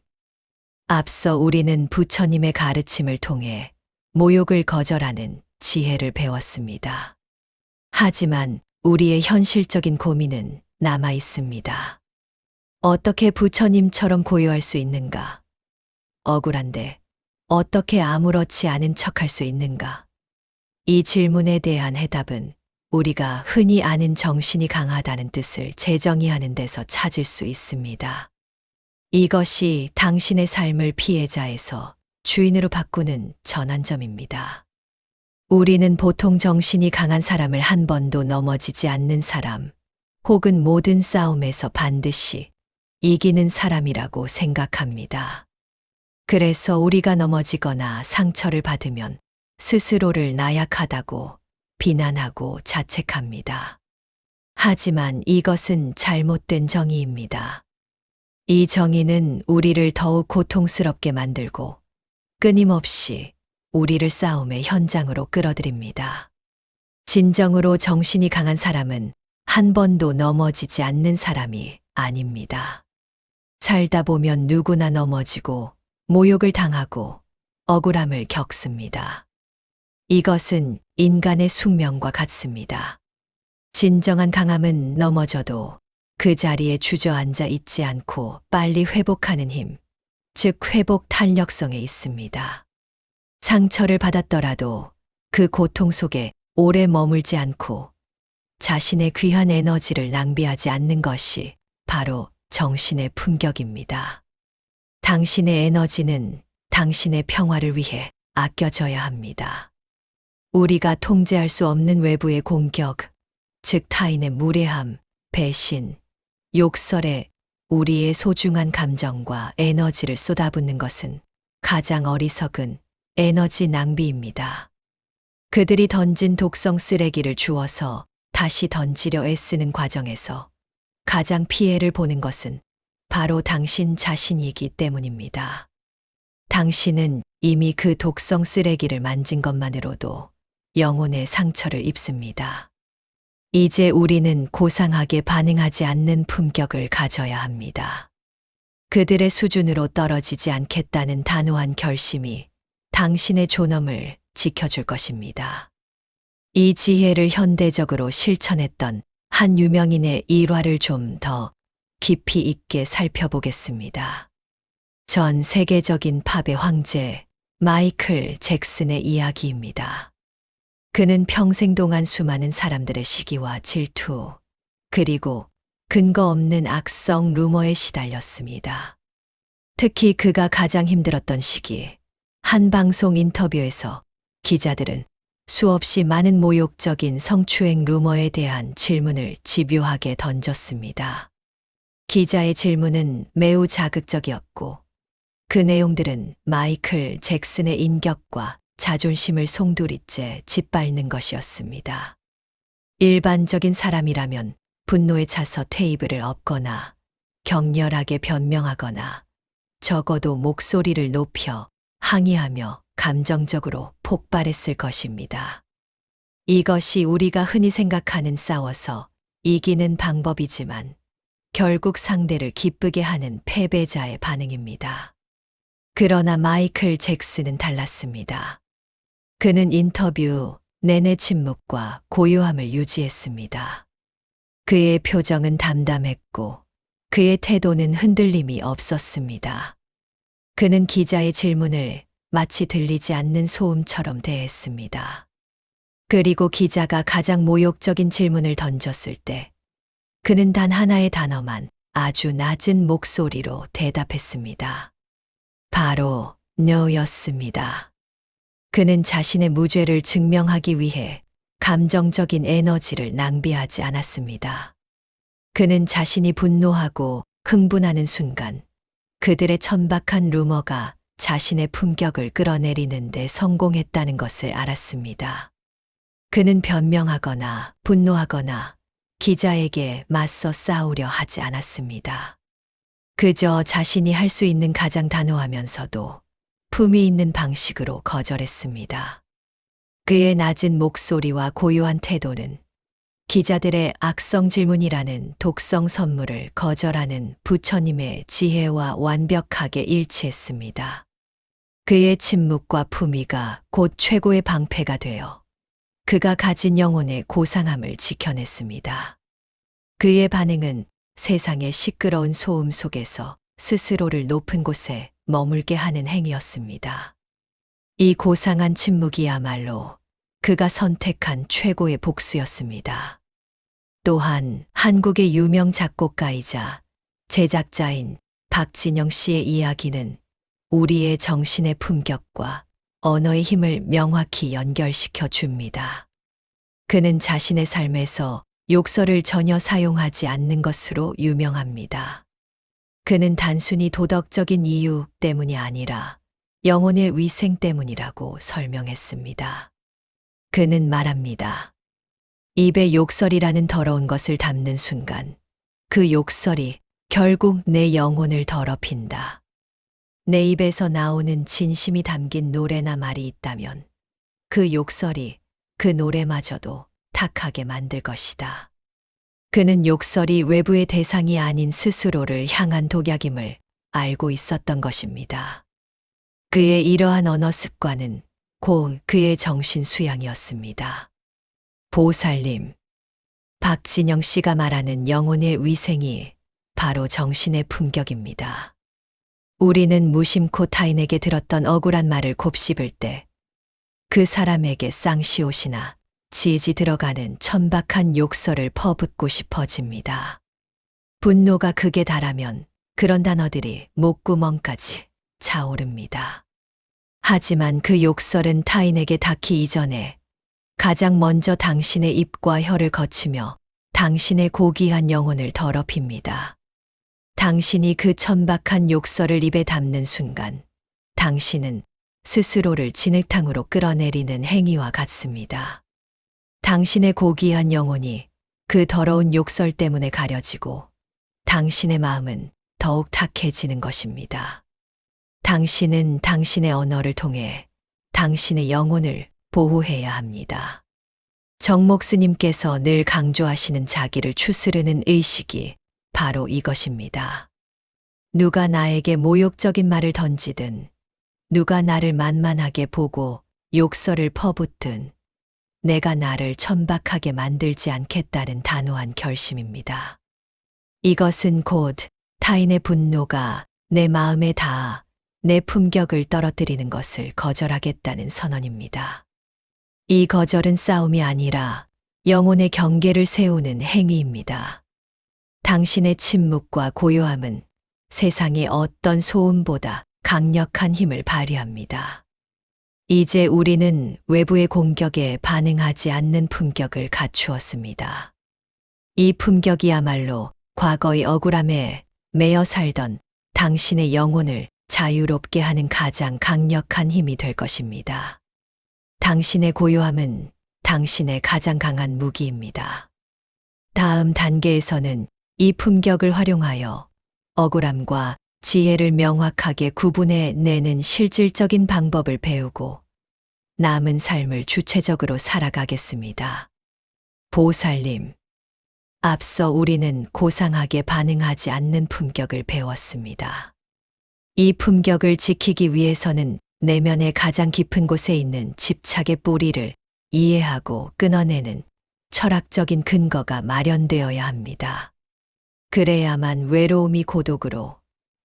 앞서 우리는 부처님의 가르침을 통해 모욕을 거절하는 지혜를 배웠습니다. 하지만 우리의 현실적인 고민은 남아 있습니다. 어떻게 부처님처럼 고요할 수 있는가? 억울한데 어떻게 아무렇지 않은 척할 수 있는가? 이 질문에 대한 해답은 우리가 흔히 아는 정신이 강하다는 뜻을 재정의하는 데서 찾을 수 있습니다. 이것이 당신의 삶을 피해자에서 주인으로 바꾸는 전환점입니다. 우리는 보통 정신이 강한 사람을 한 번도 넘어지지 않는 사람, 혹은 모든 싸움에서 반드시 이기는 사람이라고 생각합니다. 그래서 우리가 넘어지거나 상처를 받으면 스스로를 나약하다고 비난하고 자책합니다. 하지만 이것은 잘못된 정의입니다. 이 정의는 우리를 더욱 고통스럽게 만들고 끊임없이 우리를 싸움의 현장으로 끌어들입니다. 진정으로 정신이 강한 사람은 한 번도 넘어지지 않는 사람이 아닙니다. 살다 보면 누구나 넘어지고 모욕을 당하고 억울함을 겪습니다. 이것은 인간의 숙명과 같습니다. 진정한 강함은 넘어져도 그 자리에 주저앉아 있지 않고 빨리 회복하는 힘, 즉 회복 탄력성에 있습니다. 상처를 받았더라도 그 고통 속에 오래 머물지 않고 자신의 귀한 에너지를 낭비하지 않는 것이 바로 정신의 품격입니다. 당신의 에너지는 당신의 평화를 위해 아껴져야 합니다. 우리가 통제할 수 없는 외부의 공격, 즉 타인의 무례함, 배신, 욕설에 우리의 소중한 감정과 에너지를 쏟아붓는 것은 가장 어리석은 에너지 낭비입니다. 그들이 던진 독성 쓰레기를 주워서 다시 던지려 애쓰는 과정에서 가장 피해를 보는 것은 바로 당신 자신이기 때문입니다. 당신은 이미 그 독성 쓰레기를 만진 것만으로도 영혼의 상처를 입습니다. 이제 우리는 고상하게 반응하지 않는 품격을 가져야 합니다. 그들의 수준으로 떨어지지 않겠다는 단호한 결심이 당신의 존엄을 지켜줄 것입니다. 이 지혜를 현대적으로 실천했던 한 유명인의 일화를 좀 더 깊이 있게 살펴보겠습니다. 전 세계적인 팝의 황제 마이클 잭슨의 이야기입니다. 그는 평생 동안 수많은 사람들의 시기와 질투, 그리고 근거 없는 악성 루머에 시달렸습니다. 특히 그가 가장 힘들었던 시기, 한 방송 인터뷰에서 기자들은 수없이 많은 모욕적인 성추행 루머에 대한 질문을 집요하게 던졌습니다. 기자의 질문은 매우 자극적이었고 그 내용들은 마이클 잭슨의 인격과 자존심을 송두리째 짓밟는 것이었습니다. 일반적인 사람이라면 분노에 차서 테이블을 엎거나 격렬하게 변명하거나 적어도 목소리를 높여 항의하며 감정적으로 폭발했을 것입니다. 이것이 우리가 흔히 생각하는 싸워서 이기는 방법이지만 결국 상대를 기쁘게 하는 패배자의 반응입니다. 그러나 마이클 잭슨은 달랐습니다. 그는 인터뷰 내내 침묵과 고요함을 유지했습니다. 그의 표정은 담담했고 그의 태도는 흔들림이 없었습니다. 그는 기자의 질문을 마치 들리지 않는 소음처럼 대했습니다. 그리고 기자가 가장 모욕적인 질문을 던졌을 때 그는 단 하나의 단어만 아주 낮은 목소리로 대답했습니다. 바로 no였습니다. 그는 자신의 무죄를 증명하기 위해 감정적인 에너지를 낭비하지 않았습니다. 그는 자신이 분노하고 흥분하는 순간 그들의 천박한 루머가 자신의 품격을 끌어내리는 데 성공했다는 것을 알았습니다. 그는 변명하거나 분노하거나 기자에게 맞서 싸우려 하지 않았습니다. 그저 자신이 할 수 있는 가장 단호하면서도 품위 있는 방식으로 거절했습니다. 그의 낮은 목소리와 고요한 태도는 기자들의 악성 질문이라는 독성 선물을 거절하는 부처님의 지혜와 완벽하게 일치했습니다. 그의 침묵과 품위가 곧 최고의 방패가 되어 그가 가진 영혼의 고상함을 지켜냈습니다. 그의 반응은 세상의 시끄러운 소음 속에서 스스로를 높은 곳에 머물게 하는 행위였습니다. 이 고상한 침묵이야말로 그가 선택한 최고의 복수였습니다. 또한 한국의 유명 작곡가이자 제작자인 박진영 씨의 이야기는 우리의 정신의 품격과 언어의 힘을 명확히 연결시켜 줍니다. 그는 자신의 삶에서 욕설을 전혀 사용하지 않는 것으로 유명합니다. 그는 단순히 도덕적인 이유 때문이 아니라 영혼의 위생 때문이라고 설명했습니다. 그는 말합니다. 입에 욕설이라는 더러운 것을 담는 순간 그 욕설이 결국 내 영혼을 더럽힌다. 내 입에서 나오는 진심이 담긴 노래나 말이 있다면 그 욕설이 그 노래마저도 탁하게 만들 것이다. 그는 욕설이 외부의 대상이 아닌 스스로를 향한 독약임을 알고 있었던 것입니다. 그의 이러한 언어 습관은 곧 그의 정신 수양이었습니다. 보살님, 박진영 씨가 말하는 영혼의 위생이 바로 정신의 품격입니다. 우리는 무심코 타인에게 들었던 억울한 말을 곱씹을 때 그 사람에게 쌍시옷이나 지지 들어가는 천박한 욕설을 퍼붓고 싶어집니다. 분노가 극에 달하면 그런 단어들이 목구멍까지 차오릅니다. 하지만 그 욕설은 타인에게 닿기 이전에 가장 먼저 당신의 입과 혀를 거치며 당신의 고귀한 영혼을 더럽힙니다. 당신이 그 천박한 욕설을 입에 담는 순간 당신은 스스로를 진흙탕으로 끌어내리는 행위와 같습니다. 당신의 고귀한 영혼이 그 더러운 욕설 때문에 가려지고 당신의 마음은 더욱 탁해지는 것입니다. 당신은 당신의 언어를 통해 당신의 영혼을 보호해야 합니다. 정목 스님께서 늘 강조하시는 자기를 추스르는 의식이 바로 이것입니다. 누가 나에게 모욕적인 말을 던지든 누가 나를 만만하게 보고 욕설을 퍼붓든 내가 나를 천박하게 만들지 않겠다는 단호한 결심입니다. 이것은 곧 타인의 분노가 내 마음에 닿아 내 품격을 떨어뜨리는 것을 거절하겠다는 선언입니다. 이 거절은 싸움이 아니라 영혼의 경계를 세우는 행위입니다. 당신의 침묵과 고요함은 세상의 어떤 소음보다 강력한 힘을 발휘합니다. 이제 우리는 외부의 공격에 반응하지 않는 품격을 갖추었습니다. 이 품격이야말로 과거의 억울함에 매여 살던 당신의 영혼을 자유롭게 하는 가장 강력한 힘이 될 것입니다. 당신의 고요함은 당신의 가장 강한 무기입니다. 다음 단계에서는 이 품격을 활용하여 억울함과 지혜를 명확하게 구분해 내는 실질적인 방법을 배우고 남은 삶을 주체적으로 살아가겠습니다. 보살님, 앞서 우리는 고상하게 반응하지 않는 품격을 배웠습니다. 이 품격을 지키기 위해서는 내면의 가장 깊은 곳에 있는 집착의 뿌리를 이해하고 끊어내는 철학적인 근거가 마련되어야 합니다. 그래야만 외로움이 고독으로,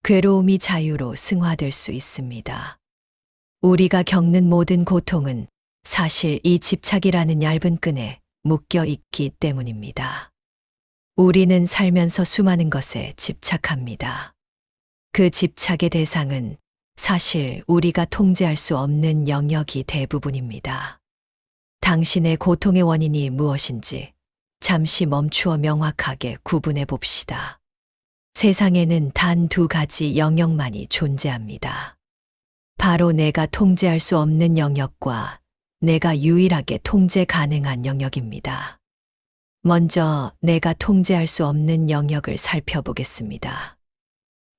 괴로움이 자유로 승화될 수 있습니다. 우리가 겪는 모든 고통은 사실 이 집착이라는 얇은 끈에 묶여 있기 때문입니다. 우리는 살면서 수많은 것에 집착합니다. 그 집착의 대상은 사실 우리가 통제할 수 없는 영역이 대부분입니다. 당신의 고통의 원인이 무엇인지 잠시 멈추어 명확하게 구분해 봅시다. 세상에는 단 두 가지 영역만이 존재합니다. 바로 내가 통제할 수 없는 영역과 내가 유일하게 통제 가능한 영역입니다. 먼저 내가 통제할 수 없는 영역을 살펴보겠습니다.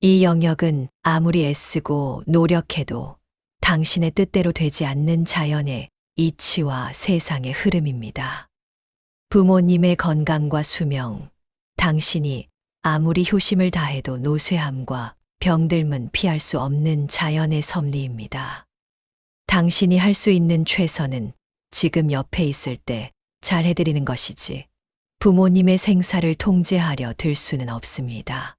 이 영역은 아무리 애쓰고 노력해도 당신의 뜻대로 되지 않는 자연의 이치와 세상의 흐름입니다. 부모님의 건강과 수명, 당신이 아무리 효심을 다해도 노쇠함과 병들면 피할 수 없는 자연의 섭리입니다. 당신이 할 수 있는 최선은 지금 옆에 있을 때 잘해드리는 것이지 부모님의 생사를 통제하려 들 수는 없습니다.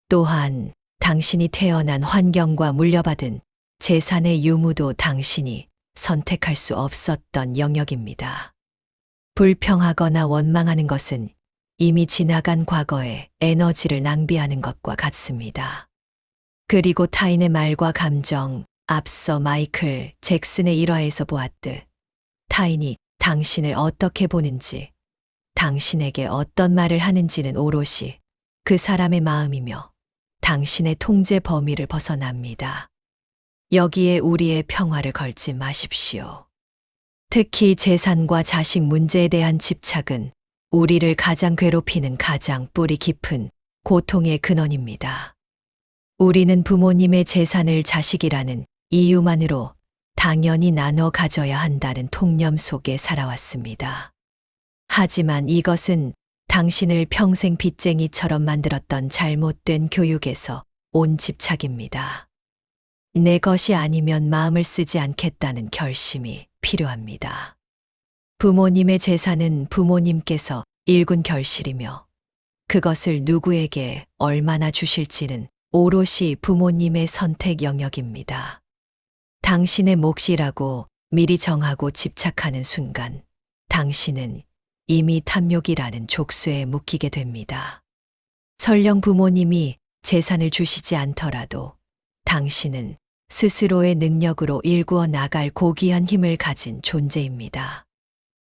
또한 당신이 태어난 환경과 물려받은 재산의 유무도 당신이 선택할 수 없었던 영역입니다. 불평하거나 원망하는 것은 이미 지나간 과거에 에너지를 낭비하는 것과 같습니다. 그리고 타인의 말과 감정, 앞서 마이클 잭슨의 일화에서 보았듯 타인이 당신을 어떻게 보는지, 당신에게 어떤 말을 하는지는 오롯이 그 사람의 마음이며 당신의 통제 범위를 벗어납니다. 여기에 우리의 평화를 걸지 마십시오. 특히 재산과 자식 문제에 대한 집착은 우리를 가장 괴롭히는 가장 뿌리 깊은 고통의 근원입니다. 우리는 부모님의 재산을 자식이라는 이유만으로 당연히 나눠 가져야 한다는 통념 속에 살아왔습니다. 하지만 이것은 당신을 평생 빚쟁이처럼 만들었던 잘못된 교육에서 온 집착입니다. 내 것이 아니면 마음을 쓰지 않겠다는 결심이 필요합니다. 부모님의 재산은 부모님께서 일군 결실이며 그것을 누구에게 얼마나 주실지는 오롯이 부모님의 선택 영역입니다. 당신의 몫이라고 미리 정하고 집착하는 순간 당신은 이미 탐욕이라는 족쇄에 묶이게 됩니다. 설령 부모님이 재산을 주시지 않더라도 당신은 스스로의 능력으로 일구어 나갈 고귀한 힘을 가진 존재입니다.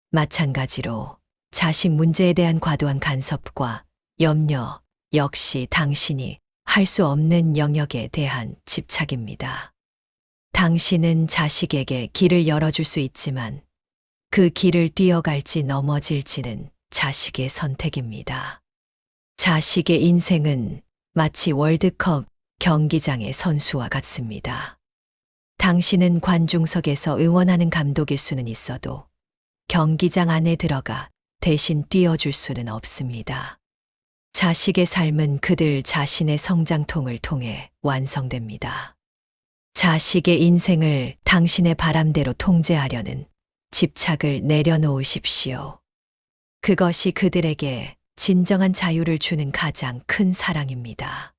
마찬가지로 자식 문제에 대한 과도한 간섭과 염려 역시 당신이 할 수 없는 영역에 대한 집착입니다. 당신은 자식에게 길을 열어줄 수 있지만 그 길을 뛰어갈지 넘어질지는 자식의 선택입니다. 자식의 인생은 마치 월드컵 경기장의 선수와 같습니다. 당신은 관중석에서 응원하는 감독일 수는 있어도 경기장 안에 들어가 대신 뛰어줄 수는 없습니다. 자식의 삶은 그들 자신의 성장통을 통해 완성됩니다. 자식의 인생을 당신의 바람대로 통제하려는 집착을 내려놓으십시오. 그것이 그들에게 진정한 자유를 주는 가장 큰 사랑입니다.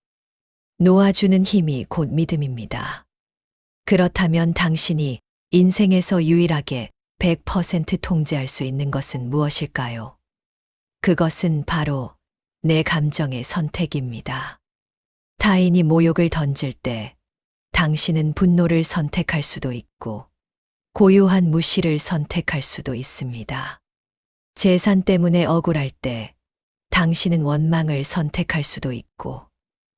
놓아주는 힘이 곧 믿음입니다. 그렇다면 당신이 인생에서 유일하게 100% 통제할 수 있는 것은 무엇일까요? 그것은 바로 내 감정의 선택입니다. 타인이 모욕을 던질 때 당신은 분노를 선택할 수도 있고 고요한 무시를 선택할 수도 있습니다. 재산 때문에 억울할 때 당신은 원망을 선택할 수도 있고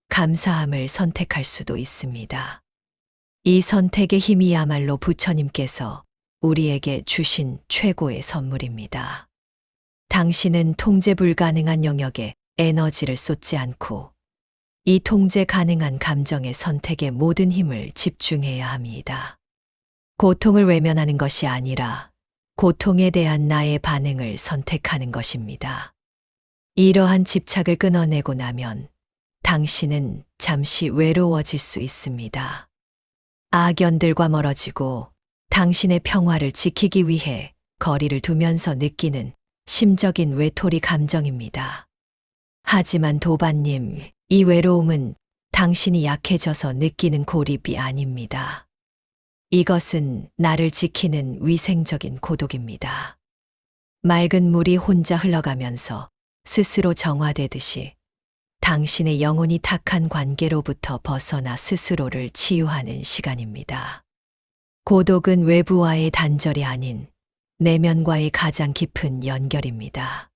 감사함을 선택할 수도 있습니다. 이 선택의 힘이야말로 부처님께서 우리에게 주신 최고의 선물입니다. 당신은 통제 불가능한 영역에 에너지를 쏟지 않고 이 통제 가능한 감정의 선택에 모든 힘을 집중해야 합니다. 고통을 외면하는 것이 아니라 고통에 대한 나의 반응을 선택하는 것입니다. 이러한 집착을 끊어내고 나면 당신은 잠시 외로워질 수 있습니다. 악연들과 멀어지고 당신의 평화를 지키기 위해 거리를 두면서 느끼는 심적인 외톨이 감정입니다. 하지만 도반님, 이 외로움은 당신이 약해져서 느끼는 고립이 아닙니다. 이것은 나를 지키는 위생적인 고독입니다. 맑은 물이 혼자 흘러가면서 스스로 정화되듯이 당신의 영혼이 탁한 관계로부터 벗어나 스스로를 치유하는 시간입니다. 고독은 외부와의 단절이 아닌 내면과의 가장 깊은 연결입니다.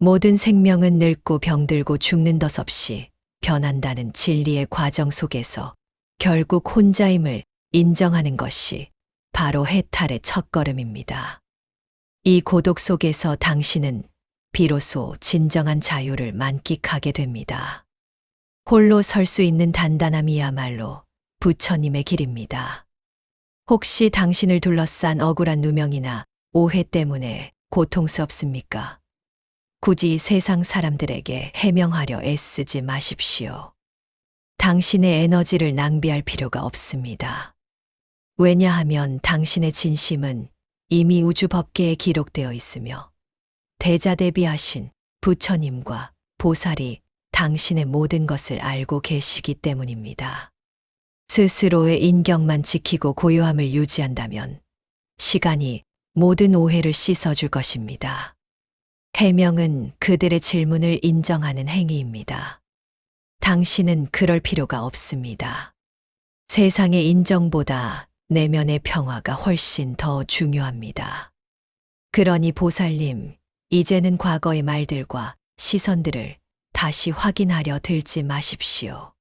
모든 생명은 늙고 병들고 죽는 것 없이 변한다는 진리의 과정 속에서 결국 혼자임을 인정하는 것이 바로 해탈의 첫걸음입니다. 이 고독 속에서 당신은 비로소 진정한 자유를 만끽하게 됩니다. 홀로 설 수 있는 단단함이야말로 부처님의 길입니다. 혹시 당신을 둘러싼 억울한 누명이나 오해 때문에 고통스럽습니까? 굳이 세상 사람들에게 해명하려 애쓰지 마십시오. 당신의 에너지를 낭비할 필요가 없습니다. 왜냐하면 당신의 진심은 이미 우주 법계에 기록되어 있으며 대자대비하신 부처님과 보살이 당신의 모든 것을 알고 계시기 때문입니다. 스스로의 인격만 지키고 고요함을 유지한다면 시간이 모든 오해를 씻어줄 것입니다. 해명은 그들의 질문을 인정하는 행위입니다. 당신은 그럴 필요가 없습니다. 세상의 인정보다 내면의 평화가 훨씬 더 중요합니다. 그러니 보살님, 이제는 과거의 말들과 시선들을 다시 확인하려 들지 마십시오.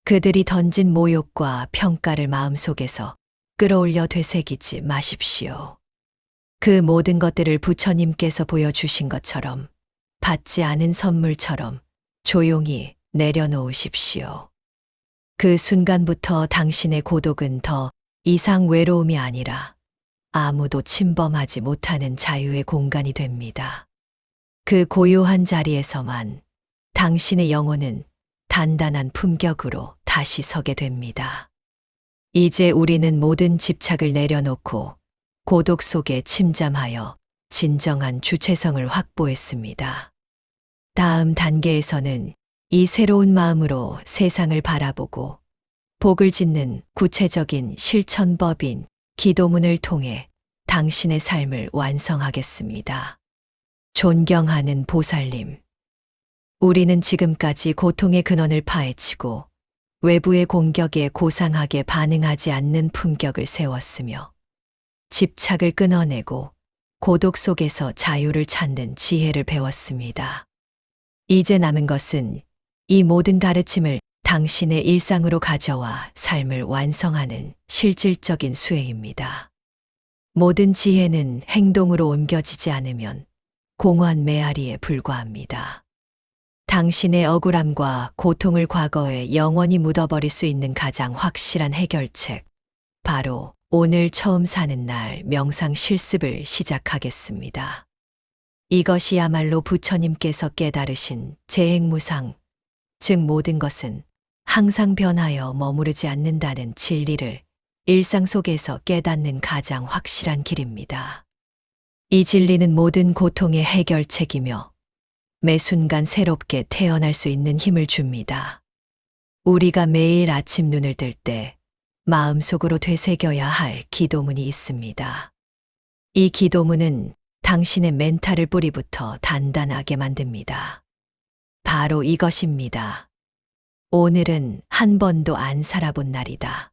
그들이 던진 모욕과 평가를 마음속에서 끌어올려 되새기지 마십시오. 그 모든 것들을 부처님께서 보여주신 것처럼 받지 않은 선물처럼 조용히 내려놓으십시오. 그 순간부터 당신의 고독은 더 이상 외로움이 아니라 아무도 침범하지 못하는 자유의 공간이 됩니다. 그 고요한 자리에서만 당신의 영혼은 단단한 품격으로 다시 서게 됩니다. 이제 우리는 모든 집착을 내려놓고 고독 속에 침잠하여 진정한 주체성을 확보했습니다. 다음 단계에서는 이 새로운 마음으로 세상을 바라보고 복을 짓는 구체적인 실천법인 기도문을 통해 당신의 삶을 완성하겠습니다. 존경하는 보살님, 우리는 지금까지 고통의 근원을 파헤치고 외부의 공격에 고상하게 반응하지 않는 품격을 세웠으며 집착을 끊어내고 고독 속에서 자유를 찾는 지혜를 배웠습니다. 이제 남은 것은 이 모든 가르침을 당신의 일상으로 가져와 삶을 완성하는 실질적인 수행입니다. 모든 지혜는 행동으로 옮겨지지 않으면 공허한 메아리에 불과합니다. 당신의 억울함과 고통을 과거에 영원히 묻어버릴 수 있는 가장 확실한 해결책, 바로 오늘 처음 사는 날 명상 실습을 시작하겠습니다. 이것이야말로 부처님께서 깨달으신 재행무상, 즉 모든 것은 항상 변하여 머무르지 않는다는 진리를 일상 속에서 깨닫는 가장 확실한 길입니다. 이 진리는 모든 고통의 해결책이며 매 순간 새롭게 태어날 수 있는 힘을 줍니다. 우리가 매일 아침 눈을 뜰 때 마음속으로 되새겨야 할 기도문이 있습니다. 이 기도문은 당신의 멘탈을 뿌리부터 단단하게 만듭니다. 바로 이것입니다. 오늘은 한 번도 안 살아본 날이다.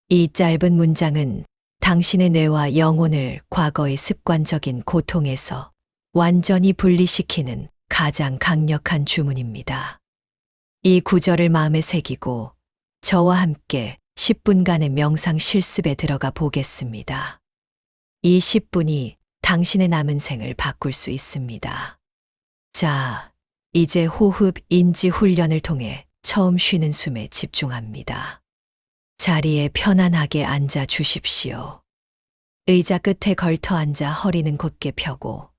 이 짧은 문장은 당신의 뇌와 영혼을 과거의 습관적인 고통에서 완전히 분리시키는 가장 강력한 주문입니다. 이 구절을 마음에 새기고 저와 함께 10분간의 명상 실습에 들어가 보겠습니다. 이 10분이 당신의 남은 생을 바꿀 수 있습니다. 자, 이제 호흡 인지 훈련을 통해 처음 쉬는 숨에 집중합니다. 자리에 편안하게 앉아 주십시오. 의자 끝에 걸터 앉아 허리는 곧게 펴고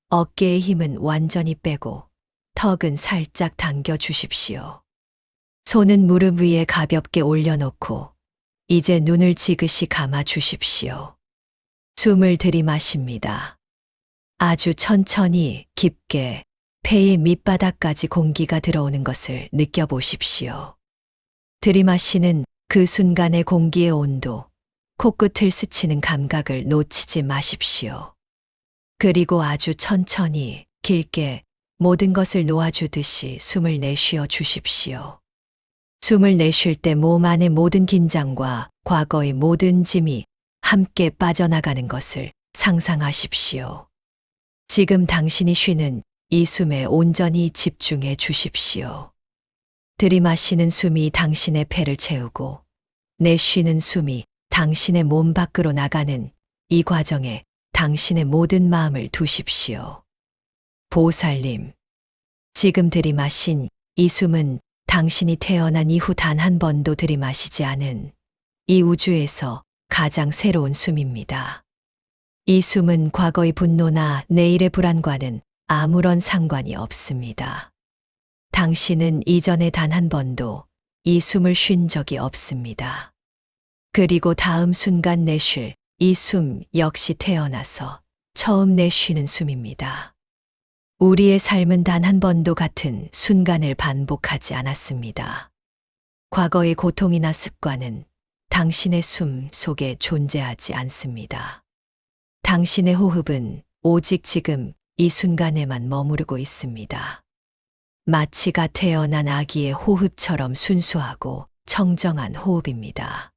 어깨의 힘은 완전히 빼고 턱은 살짝 당겨 주십시오. 손은 무릎 위에 가볍게 올려놓고 이제 눈을 지그시 감아 주십시오. 숨을 들이마십니다. 아주 천천히 깊게 폐의 밑바닥까지 공기가 들어오는 것을 느껴보십시오. 들이마시는 그 순간의 공기의 온도, 코끝을 스치는 감각을 놓치지 마십시오. 그리고 아주 천천히 길게 모든 것을 놓아주듯이 숨을 내쉬어 주십시오. 숨을 내쉴 때 몸 안의 모든 긴장과 과거의 모든 짐이 함께 빠져나가는 것을 상상하십시오. 지금 당신이 쉬는 이 숨에 온전히 집중해 주십시오. 들이마시는 숨이 당신의 폐를 채우고 내쉬는 숨이 당신의 몸 밖으로 나가는 이 과정에 당신의 모든 마음을 두십시오. 보살님, 지금 들이마신 이 숨은 당신이 태어난 이후 단 한 번도 들이마시지 않은 이 우주에서 가장 새로운 숨입니다. 이 숨은 과거의 분노나 내일의 불안과는 아무런 상관이 없습니다. 당신은 이전에 단 한 번도 이 숨을 쉰 적이 없습니다. 그리고 다음 순간 내쉴 이 숨 역시 태어나서 처음 내쉬는 숨입니다. 우리의 삶은 단 한 번도 같은 순간을 반복하지 않았습니다. 과거의 고통이나 습관은 당신의 숨 속에 존재하지 않습니다. 당신의 호흡은 오직 지금 이 순간에만 머무르고 있습니다. 마치 갓 태어난 아기의 호흡처럼 순수하고 청정한 호흡입니다.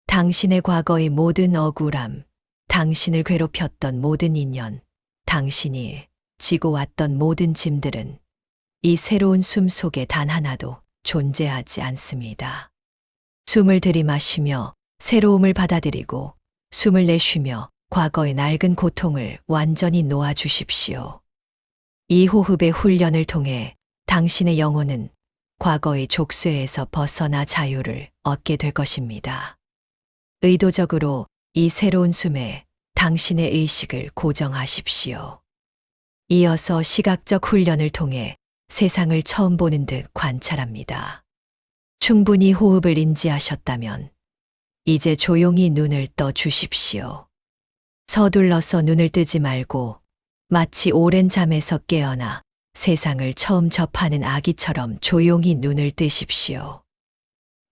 당신의 과거의 모든 억울함, 당신을 괴롭혔던 모든 인연, 당신이 지고 왔던 모든 짐들은 이 새로운 숨 속에 단 하나도 존재하지 않습니다. 숨을 들이마시며 새로움을 받아들이고 숨을 내쉬며 과거의 낡은 고통을 완전히 놓아주십시오. 이 호흡의 훈련을 통해 당신의 영혼은 과거의 족쇄에서 벗어나 자유를 얻게 될 것입니다. 의도적으로 이 새로운 숨에 당신의 의식을 고정하십시오. 이어서 시각적 훈련을 통해 세상을 처음 보는 듯 관찰합니다. 충분히 호흡을 인지하셨다면 이제 조용히 눈을 떠 주십시오. 서둘러서 눈을 뜨지 말고 마치 오랜 잠에서 깨어나 세상을 처음 접하는 아기처럼 조용히 눈을 뜨십시오.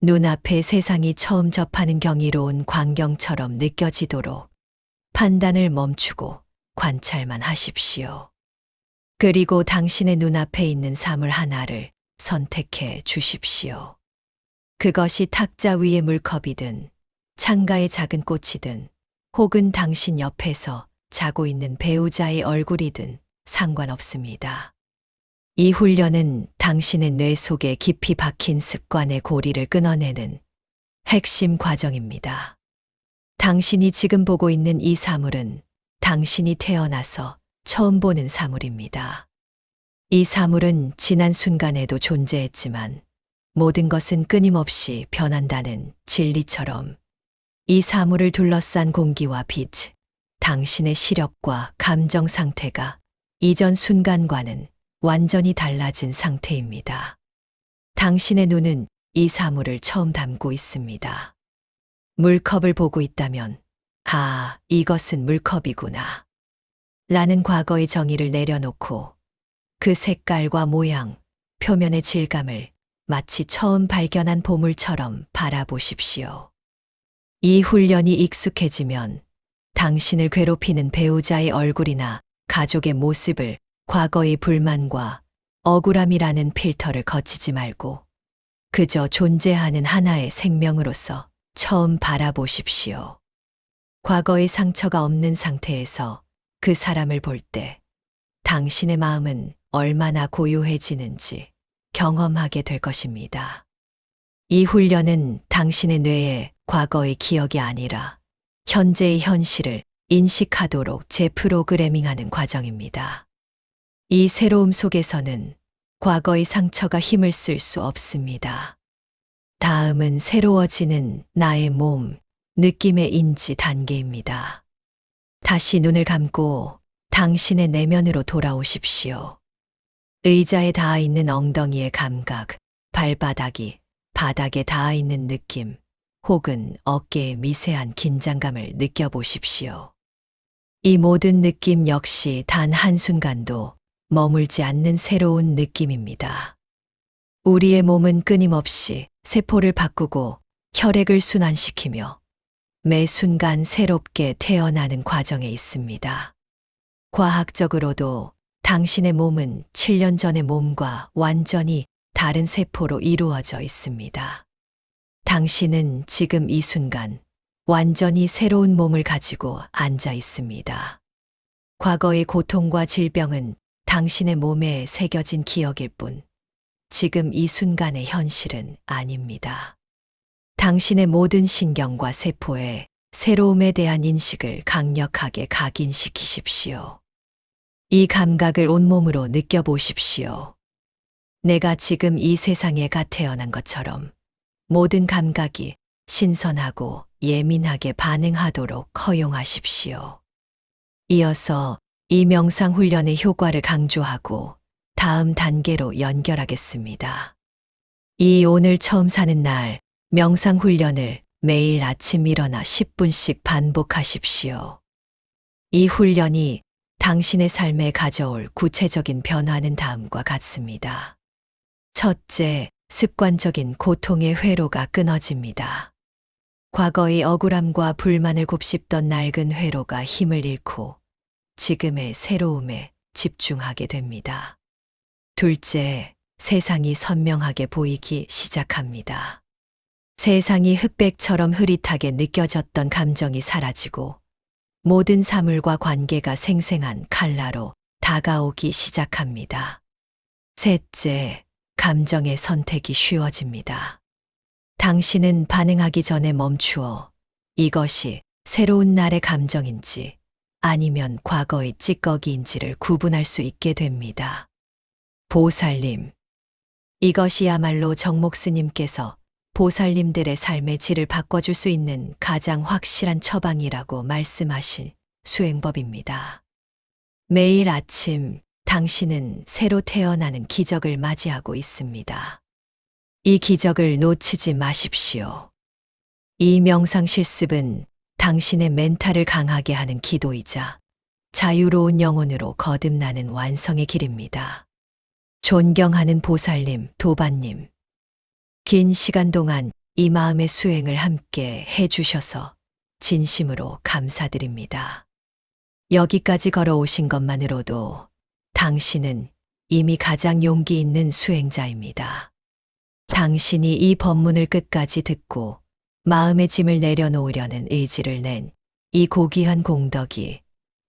눈앞에 세상이 처음 접하는 경이로운 광경처럼 느껴지도록 판단을 멈추고 관찰만 하십시오. 그리고 당신의 눈앞에 있는 사물 하나를 선택해 주십시오. 그것이 탁자 위의 물컵이든 창가의 작은 꽃이든 혹은 당신 옆에서 자고 있는 배우자의 얼굴이든 상관없습니다. 이 훈련은 당신의 뇌 속에 깊이 박힌 습관의 고리를 끊어내는 핵심 과정입니다. 당신이 지금 보고 있는 이 사물은 당신이 태어나서 처음 보는 사물입니다. 이 사물은 지난 순간에도 존재했지만 모든 것은 끊임없이 변한다는 진리처럼 이 사물을 둘러싼 공기와 빛, 당신의 시력과 감정 상태가 이전 순간과는 완전히 달라진 상태입니다. 당신의 눈은 이 사물을 처음 담고 있습니다. 물컵을 보고 있다면, 아, 이것은 물컵이구나. 라는 과거의 정의를 내려놓고 그 색깔과 모양, 표면의 질감을 마치 처음 발견한 보물처럼 바라보십시오. 이 훈련이 익숙해지면 당신을 괴롭히는 배우자의 얼굴이나 가족의 모습을 과거의 불만과 억울함이라는 필터를 거치지 말고 그저 존재하는 하나의 생명으로서 처음 바라보십시오. 과거의 상처가 없는 상태에서 그 사람을 볼 때 당신의 마음은 얼마나 고요해지는지 경험하게 될 것입니다. 이 훈련은 당신의 뇌에 과거의 기억이 아니라 현재의 현실을 인식하도록 재프로그래밍하는 과정입니다. 이 새로움 속에서는 과거의 상처가 힘을 쓸 수 없습니다. 다음은 새로워지는 나의 몸, 느낌의 인지 단계입니다. 다시 눈을 감고 당신의 내면으로 돌아오십시오. 의자에 닿아 있는 엉덩이의 감각, 발바닥이 바닥에 닿아 있는 느낌, 혹은 어깨의 미세한 긴장감을 느껴보십시오. 이 모든 느낌 역시 단 한순간도 머물지 않는 새로운 느낌입니다. 우리의 몸은 끊임없이 세포를 바꾸고 혈액을 순환시키며 매 순간 새롭게 태어나는 과정에 있습니다. 과학적으로도 당신의 몸은 7년 전의 몸과 완전히 다른 세포로 이루어져 있습니다. 당신은 지금 이 순간 완전히 새로운 몸을 가지고 앉아 있습니다. 과거의 고통과 질병은 당신의 몸에 새겨진 기억일 뿐, 지금 이 순간의 현실은 아닙니다. 당신의 모든 신경과 세포에 새로움에 대한 인식을 강력하게 각인시키십시오. 이 감각을 온몸으로 느껴보십시오. 내가 지금 이 세상에 갓 태어난 것처럼 모든 감각이 신선하고 예민하게 반응하도록 허용하십시오. 이어서 이 명상 훈련의 효과를 강조하고 다음 단계로 연결하겠습니다. 이 오늘 처음 사는 날 명상 훈련을 매일 아침 일어나 10분씩 반복하십시오. 이 훈련이 당신의 삶에 가져올 구체적인 변화는 다음과 같습니다. 첫째, 습관적인 고통의 회로가 끊어집니다. 과거의 억울함과 불만을 곱씹던 낡은 회로가 힘을 잃고 지금의 새로움에 집중하게 됩니다. 둘째, 세상이 선명하게 보이기 시작합니다. 세상이 흑백처럼 흐릿하게 느껴졌던 감정이 사라지고 모든 사물과 관계가 생생한 칼라로 다가오기 시작합니다. 셋째, 감정의 선택이 쉬워집니다. 당신은 반응하기 전에 멈추어 이것이 새로운 날의 감정인지 아니면 과거의 찌꺼기인지를 구분할 수 있게 됩니다. 보살님. 이것이야말로 정목스님께서 보살님들의 삶의 질을 바꿔줄 수 있는 가장 확실한 처방이라고 말씀하신 수행법입니다. 매일 아침 당신은 새로 태어나는 기적을 맞이하고 있습니다. 이 기적을 놓치지 마십시오. 이 명상 실습은 당신의 멘탈을 강하게 하는 기도이자 자유로운 영혼으로 거듭나는 완성의 길입니다. 존경하는 보살님, 도반님. 긴 시간 동안 이 마음의 수행을 함께 해주셔서 진심으로 감사드립니다. 여기까지 걸어오신 것만으로도 당신은 이미 가장 용기 있는 수행자입니다. 당신이 이 법문을 끝까지 듣고 마음의 짐을 내려놓으려는 의지를 낸 이 고귀한 공덕이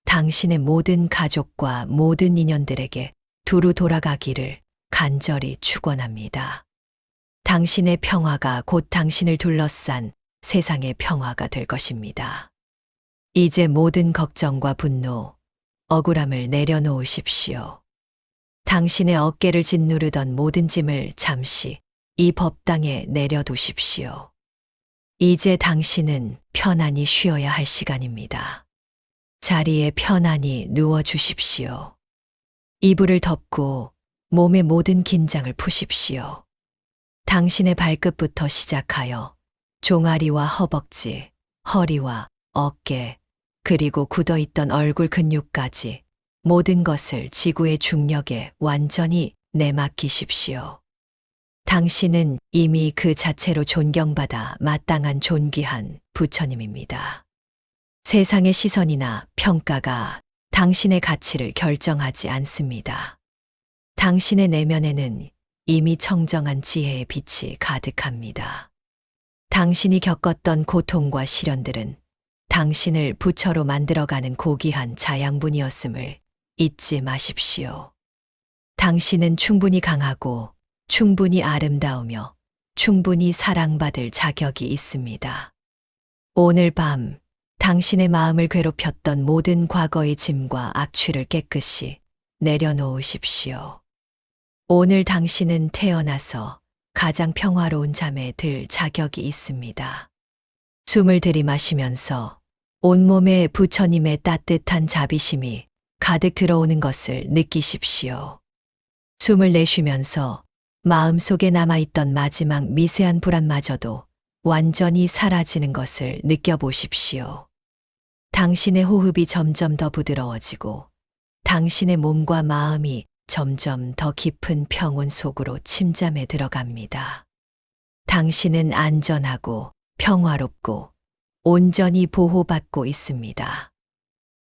당신의 모든 가족과 모든 인연들에게 두루 돌아가기를 간절히 축원합니다. 당신의 평화가 곧 당신을 둘러싼 세상의 평화가 될 것입니다. 이제 모든 걱정과 분노, 억울함을 내려놓으십시오. 당신의 어깨를 짓누르던 모든 짐을 잠시 이 법당에 내려두십시오. 이제 당신은 편안히 쉬어야 할 시간입니다. 자리에 편안히 누워 주십시오. 이불을 덮고 몸의 모든 긴장을 푸십시오. 당신의 발끝부터 시작하여 종아리와 허벅지, 허리와 어깨, 그리고 굳어있던 얼굴 근육까지 모든 것을 지구의 중력에 완전히 내맡기십시오. 당신은 이미 그 자체로 존경받아 마땅한 존귀한 부처님입니다. 세상의 시선이나 평가가 당신의 가치를 결정하지 않습니다. 당신의 내면에는 이미 청정한 지혜의 빛이 가득합니다. 당신이 겪었던 고통과 시련들은 당신을 부처로 만들어가는 고귀한 자양분이었음을 잊지 마십시오. 당신은 충분히 강하고 충분히 아름다우며 충분히 사랑받을 자격이 있습니다. 오늘 밤 당신의 마음을 괴롭혔던 모든 과거의 짐과 악취를 깨끗이 내려놓으십시오. 오늘 당신은 태어나서 가장 평화로운 잠에 들 자격이 있습니다. 숨을 들이마시면서 온몸에 부처님의 따뜻한 자비심이 가득 들어오는 것을 느끼십시오. 숨을 내쉬면서 마음속에 남아있던 마지막 미세한 불안마저도 완전히 사라지는 것을 느껴보십시오. 당신의 호흡이 점점 더 부드러워지고 당신의 몸과 마음이 점점 더 깊은 평온 속으로 침잠에 들어갑니다. 당신은 안전하고 평화롭고 온전히 보호받고 있습니다.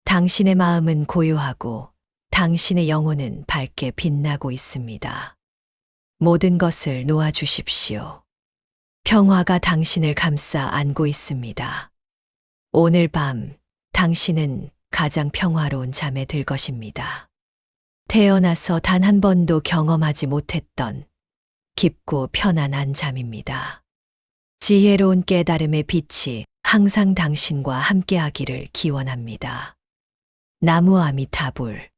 당신의 마음은 고요하고 당신의 영혼은 밝게 빛나고 있습니다. 모든 것을 놓아주십시오. 평화가 당신을 감싸 안고 있습니다. 오늘 밤 당신은 가장 평화로운 잠에 들 것입니다. 태어나서 단 한 번도 경험하지 못했던 깊고 편안한 잠입니다. 지혜로운 깨달음의 빛이 항상 당신과 함께하기를 기원합니다. 나무 아미타불